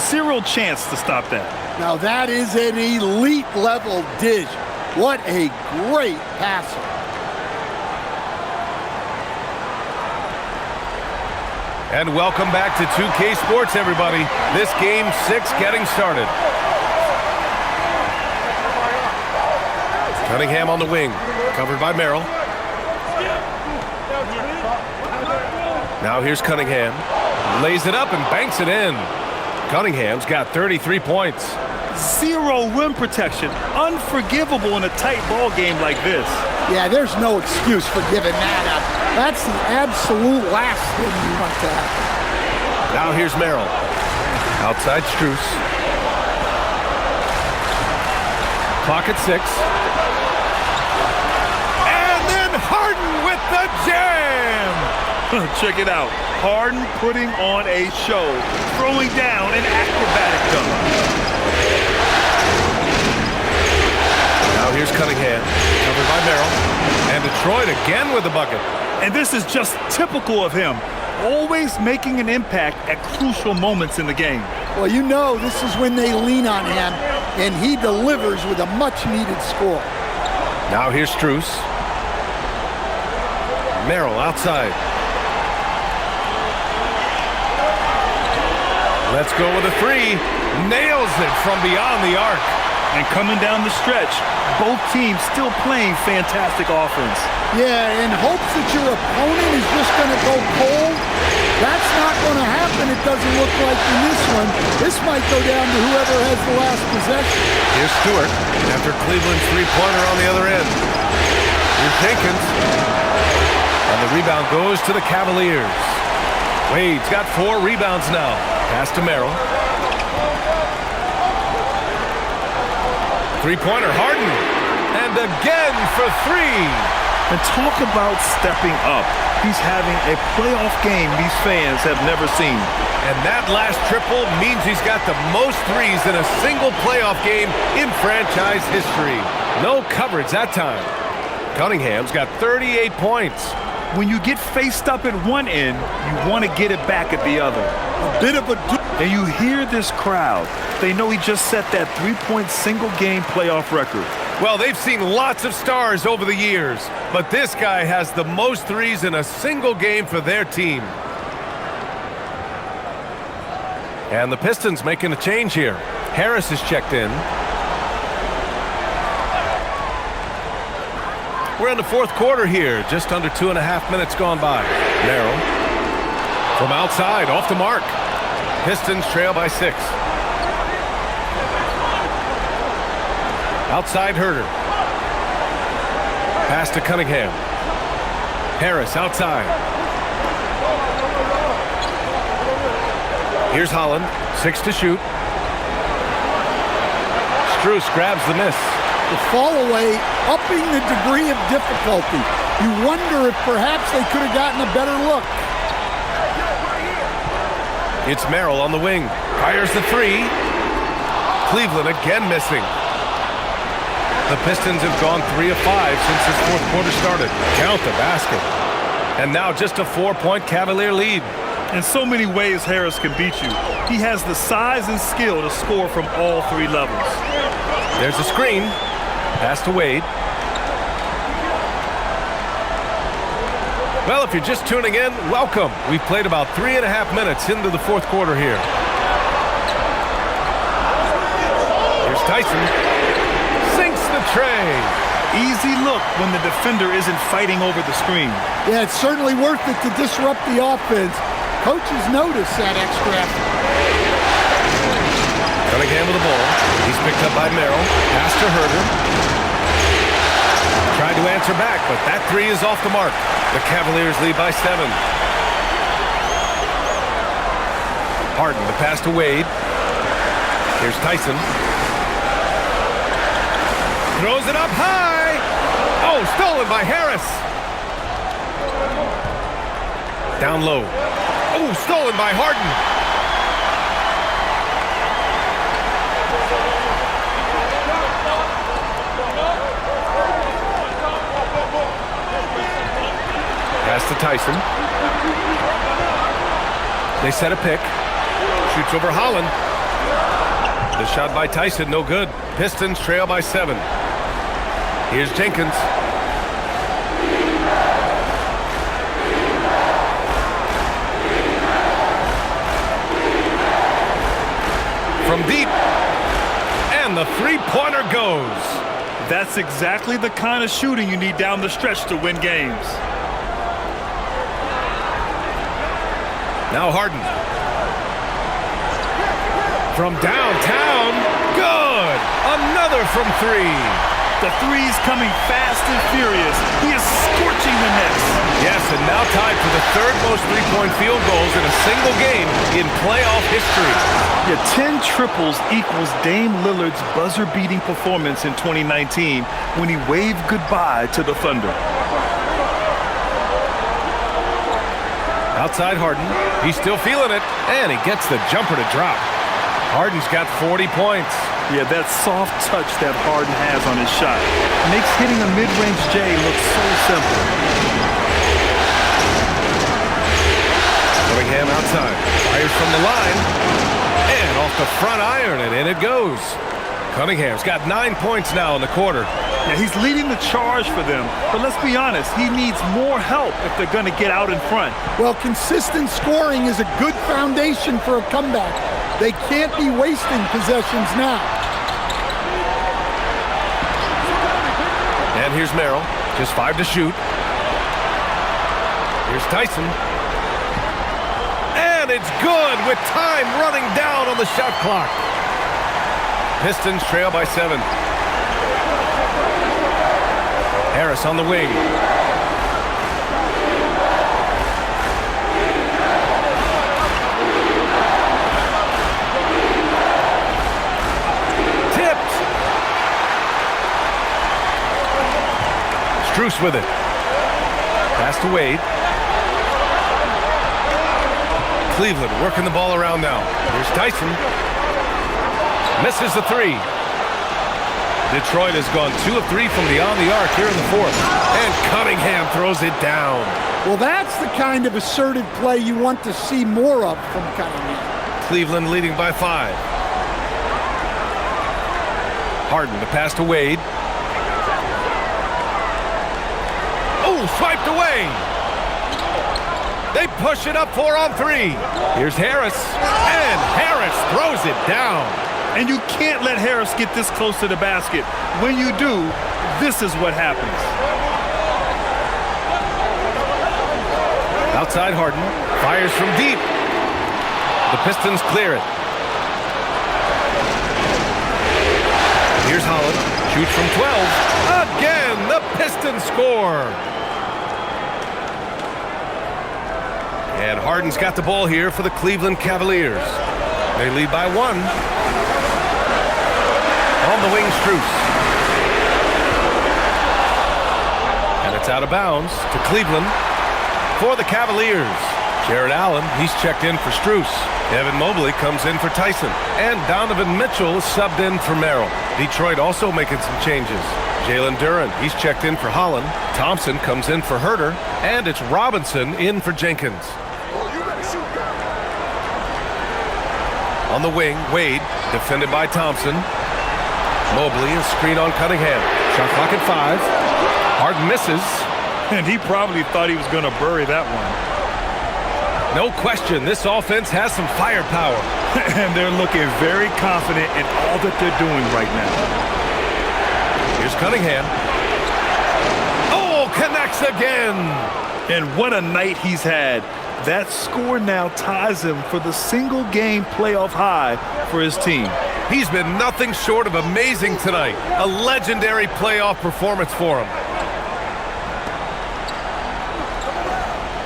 Zero chance to stop that. Now that is an elite level dish. What a great passer. And welcome back to 2K Sports, everybody. This game 6 getting started. Cunningham on the wing, covered by Merrill. Now here's Cunningham. Lays it up and banks it in. Cunningham's got 33 points. Zero rim protection. Unforgivable in a tight ball game like this. Yeah, there's no excuse for giving that up. That's the absolute last thing you want to happen. Now here's Merrill. Outside Strus. Clock at 6. And then Harden with the jam! Check it out. Harden putting on a show, throwing down an acrobatic dunk. Now here's Cunningham, covered by Merrill. And Detroit again with the bucket. And this is just typical of him, always making an impact at crucial moments in the game. Well, you know this is when they lean on him, and he delivers with a much-needed score. Now here's Strus. Merrill outside. Let's go with a three. Nails it from beyond the arc. And coming down the stretch, both teams still playing fantastic offense. Yeah, in hopes that your opponent is just going to go cold. That's not going to happen, it doesn't look like in this one. This might go down to whoever has the last possession. Here's Stewart after Cleveland's three-pointer on the other end. Here's Jenkins. And the rebound goes to the Cavaliers. Wade's got 4 rebounds now. Pass to Merrill. Three-pointer, Harden. And again for 3. And talk about stepping up. He's having a playoff game these fans have never seen. And that last triple means he's got the most threes in a single playoff game in franchise history. No coverage that time. Cunningham's got 38 points. When you get faced up at one end, you want to get it back at the other. A bit of a... And you hear this crowd. They know he just set that three-point single-game playoff record. Well, they've seen lots of stars over the years, but this guy has the most threes in a single game for their team. And the Pistons making a change here. Harris is checked in. We're in the fourth quarter here, just under 2.5 minutes gone by. Merrill from outside, off the mark. Pistons trail by 6. Outside Herter. Pass to Cunningham. Harris outside. Here's Holland. 6 to shoot. Strus grabs the miss. The fall away, upping the degree of difficulty. You wonder if perhaps they could have gotten a better look. It's Merrill on the wing. Fires the 3. Cleveland again missing. The Pistons have gone 3 of 5 since this fourth quarter started. Count the basket. And now just a 4-point Cavalier lead. In so many ways, Harris can beat you. He has the size and skill to score from all 3 levels. There's a screen. Pass to Wade. Well, if you're just tuning in, welcome. We've played about 3.5 minutes into the fourth quarter here. Here's Tyson. Sinks the tray. Easy look when the defender isn't fighting over the screen. Yeah, it's certainly worth it to disrupt the offense. Coaches notice that extra effort. Cunningham with the ball. He's picked up by Merrill. Pass to Herter. Tried to answer back, but that 3 is off the mark. The Cavaliers lead by 7. Harden, the pass to Wade. Here's Tyson. Throws it up high. Oh, stolen by Harris. Down low. Oh, stolen by Harden. Pass to Tyson. They set a pick. Shoots over Holland. The shot by Tyson, no good. Pistons trail by 7. Here's Jenkins. From deep. And the three-pointer goes. That's exactly the kind of shooting you need down the stretch to win games. Now Harden. From downtown. Good. Another from 3. The three's coming fast and furious. He is scorching the Knicks. Yes, and now tied for the 3rd most three-point field goals in a single game in playoff history. Yeah, 10 triples equals Dame Lillard's buzzer-beating performance in 2019 when he waved goodbye to the Thunder. Outside Harden. He's still feeling it, and he gets the jumper to drop. Harden's got 40 points. Yeah, that soft touch that Harden has on his shot makes hitting a mid-range J look so simple. Cunningham outside. Fires from the line. And off the front iron, and in it goes. Cunningham's got 9 points now in the quarter. Yeah, he's leading the charge for them. But let's be honest, he needs more help if they're going to get out in front. Well, consistent scoring is a good foundation for a comeback. They can't be wasting possessions now. And here's Merrill. Just 5 to shoot. Here's Tyson. And it's good with time running down on the shot clock. Pistons trail by 7. Harris on the wing. Tipped. Strus with it. Pass to Wade. Cleveland working the ball around now. Here's Tyson. Misses the three. Detroit has gone 2 of 3 from beyond the arc here in the fourth. And Cunningham throws it down. Well, that's the kind of assertive play you want to see more of from Cunningham. Cleveland leading by 5. Harden, the pass to Wade. Oh, swiped away. They push it up 4 on 3. Here's Harris. And Harris throws it down. And you can't let Harris get this close to the basket. When you do, this is what happens. Outside Harden. Fires from deep. The Pistons clear it. Here's Holland. Shoots from 12. Again, the Pistons score. And Harden's got the ball here for the Cleveland Cavaliers. They lead by 1. On the wing, Strus. And it's out of bounds to Cleveland for the Cavaliers. Jared Allen, he's checked in for Strus. Evan Mobley comes in for Tyson. And Donovan Mitchell is subbed in for Merrill. Detroit also making some changes. Jalen Duren, he's checked in for Holland. Thompson comes in for Herter. And it's Robinson in for Jenkins. On the wing, Wade, defended by Thompson. Mobley, a screen on Cunningham. Shot clock at 5. Harden misses. And he probably thought he was going to bury that one. No question, this offense has some firepower. And they're looking very confident in all that they're doing right now. Here's Cunningham. Oh, connects again. And what a night he's had. That score now ties him for the single-game playoff high for his team. He's been nothing short of amazing tonight. A legendary playoff performance for him.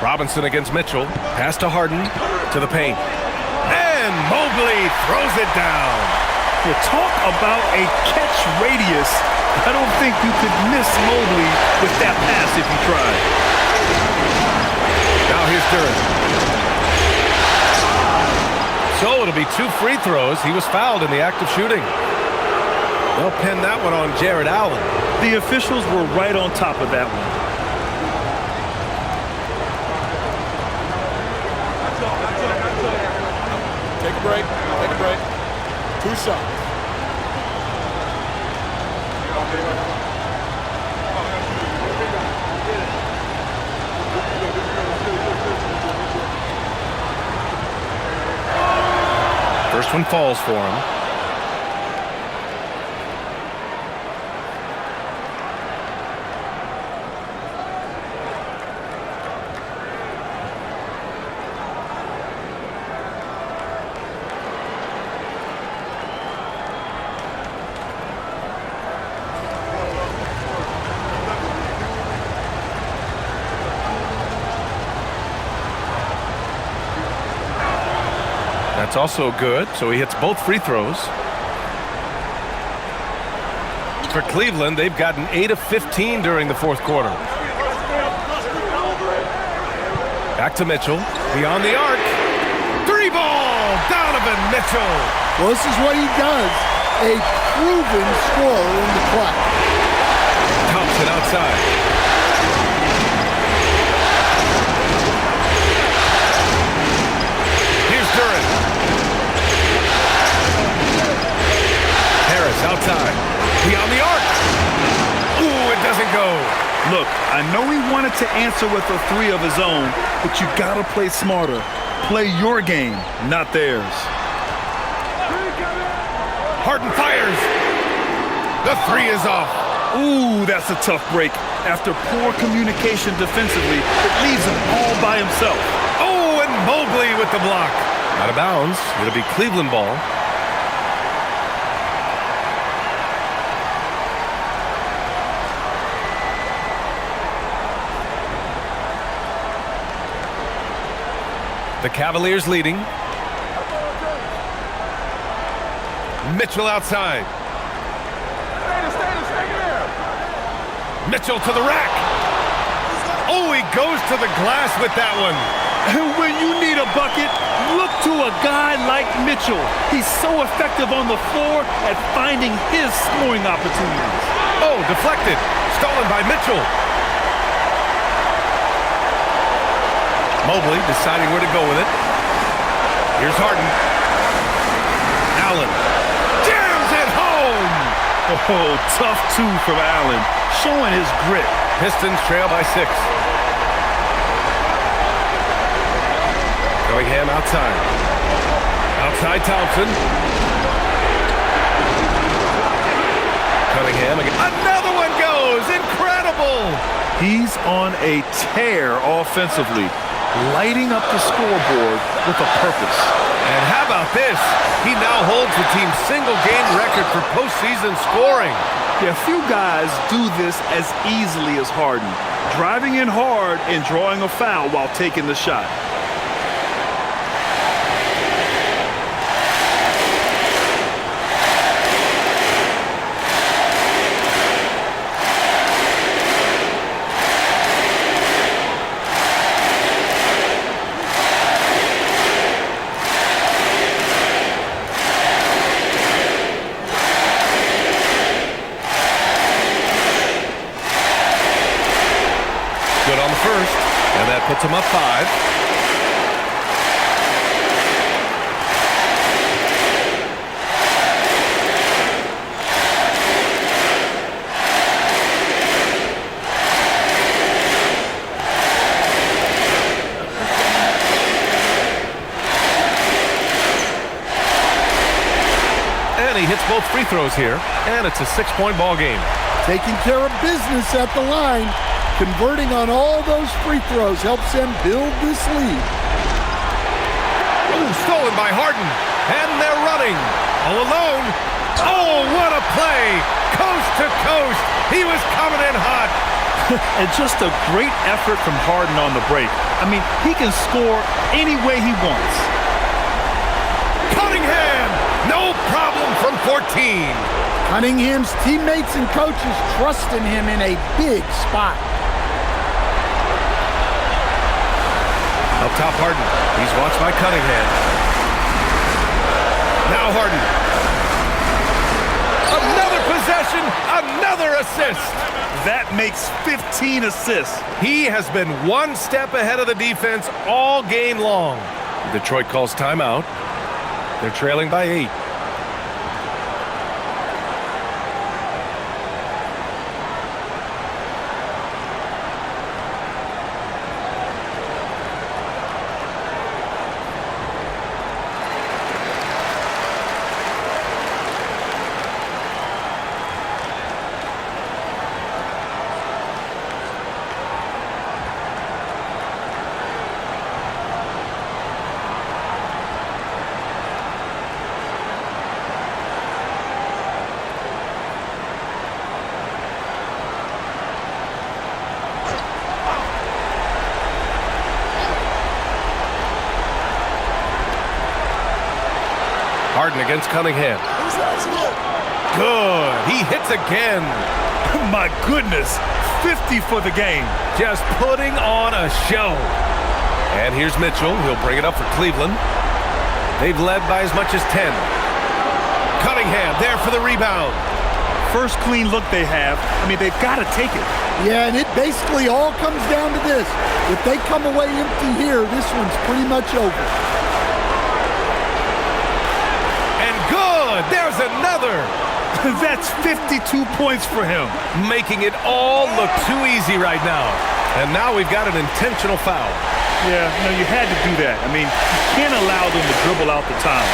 Robinson against Mitchell. Pass to Harden. To the paint. And Mobley throws it down. You talk about a catch radius. I don't think you could miss Mobley with that pass if you tried. Now here's Duren. So it'll be 2 free throws. He was fouled in the act of shooting. They'll pin that one on Jared Allen. The officials were right on top of that one. Take a break. Take a break. 2 shots. First one falls for him. That's also good, so he hits both free throws. For Cleveland, they've gotten 8 of 15 during the fourth quarter. Back to Mitchell, beyond the arc. 3-ball, Donovan Mitchell. Well, this is what he does. A proven scorer in the clutch. Thompson outside. Here's Duren. Harris outside. Beyond the arc. Ooh, it doesn't go. Look, I know he wanted to answer with a 3 of his own, but you gotta play smarter. Play your game, not theirs. Harden fires. The 3 is off. Ooh, that's a tough break. After poor communication defensively, it leaves him all by himself. Oh, and Mobley with the block. Out of bounds. It'll be Cleveland ball. The Cavaliers leading. Mitchell outside. Mitchell to the rack. Oh, he goes to the glass with that one. And when you need a bucket, look to a guy like Mitchell. He's so effective on the floor at finding his scoring opportunities. Oh, deflected. Stolen by Mitchell. Mobley deciding where to go with it. Here's Harden. Allen jams it home. Oh, tough two from Allen, showing his grit. Pistons trail by 6. Cunningham outside. Outside Thompson. Cunningham again. Another one goes. Incredible. He's on a tear offensively, lighting up the scoreboard with a purpose. And how about this? He now holds the team's single-game record for postseason scoring. Yeah, few guys do this as easily as Harden, driving in hard and drawing a foul while taking the shot. Good on the first, and that puts him up 5. And he hits both free throws here, and it's a 6-point ball game. Taking care of business at the line. Converting on all those free throws helps them build this lead. Ooh, stolen by Harden. And they're running. All alone. Oh, what a play. Coast to coast. He was coming in hot. And just a great effort from Harden on the break. I mean, he can score any way he wants. Cunningham. No problem from 14. Cunningham's teammates and coaches trust in him in a big spot. Up top, Harden. He's watched by Cunningham. Now Harden. Another possession, another assist. That makes 15 assists. He has been one step ahead of the defense all game long. Detroit calls timeout. They're trailing by 8. Harden against Cunningham. Good. He hits again. My goodness, 50 for the game. Just putting on a show. And here's Mitchell. He'll bring it up for Cleveland. They've led by as much as 10. Cunningham there for the rebound. First clean look they have. I mean, they've got to take it. Yeah, and it basically all comes down to this. If they come away empty here, this one's pretty much over. There's another. That's 52 points for him. Making it all look too easy right now. And now we've got an intentional foul. Yeah, no, you had to do that. I mean, you can't allow them to dribble out the time.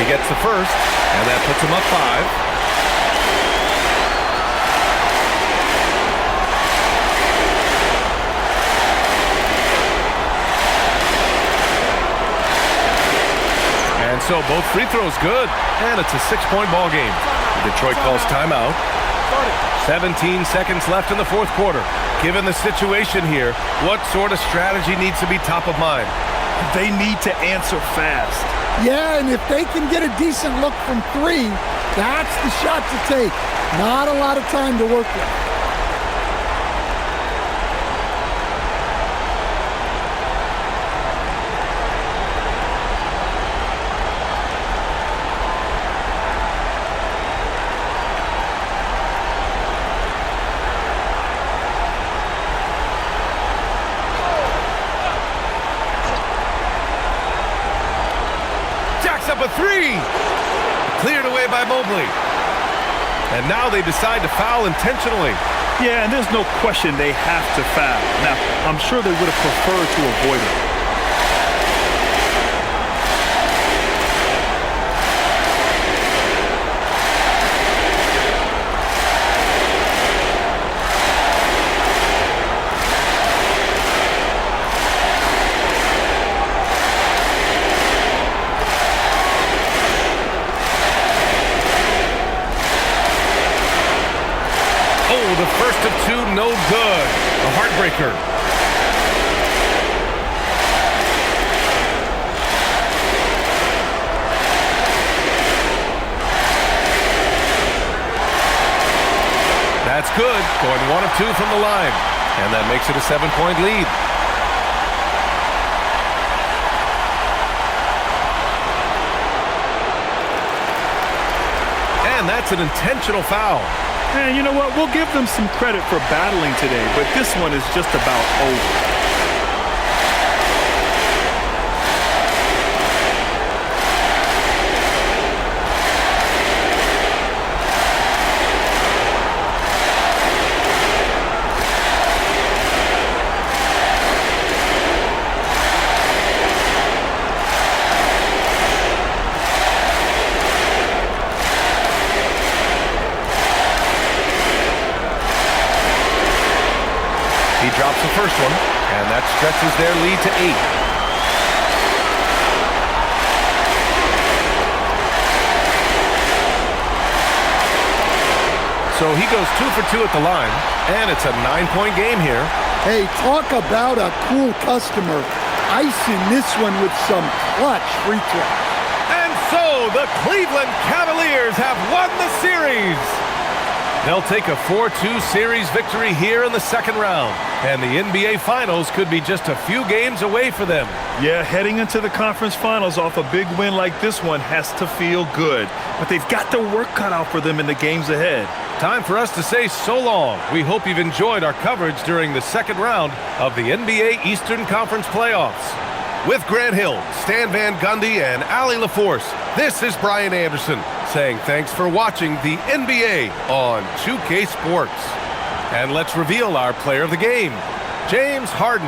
Gets the first, and that puts him up 5. And so both free throws good, and it's a 6-point ball game. Detroit calls timeout. 17 seconds left in the fourth quarter. Given the situation here, what sort of strategy needs to be top of mind? They need to answer fast. Yeah, and if they can get a decent look from 3, that's the shot to take. Not a lot of time to work with. Up a 3. Cleared away by Mobley. And now they decide to foul intentionally. Yeah, and there's no question they have to foul. Now, I'm sure they would have preferred to avoid it. The first of 2, no good. A heartbreaker. That's good. Going 1 of 2 from the line. And that makes it a 7-point lead. And that's an intentional foul. And you know what? We'll give them some credit for battling today, but this one is just about over. He drops the first one, and that stretches their lead to 8. So he goes 2 for 2 at the line, and it's a 9-point game here. Hey, talk about a cool customer. Icing this one with some clutch free throws. And so the Cleveland Cavaliers have won the series. They'll take a 4-2 series victory here in the second round, and the NBA Finals could be just a few games away for them. Yeah, heading into the conference finals off a big win like this one has to feel good, but they've got their work cut out for them in the games ahead. Time for us to say so long. We hope you've enjoyed our coverage during the second round of the NBA Eastern Conference Playoffs. With Grant Hill, Stan Van Gundy, and Allie LaForce, this is Brian Anderson saying thanks for watching the NBA on 2K Sports. And let's reveal our player of the game, James Harden.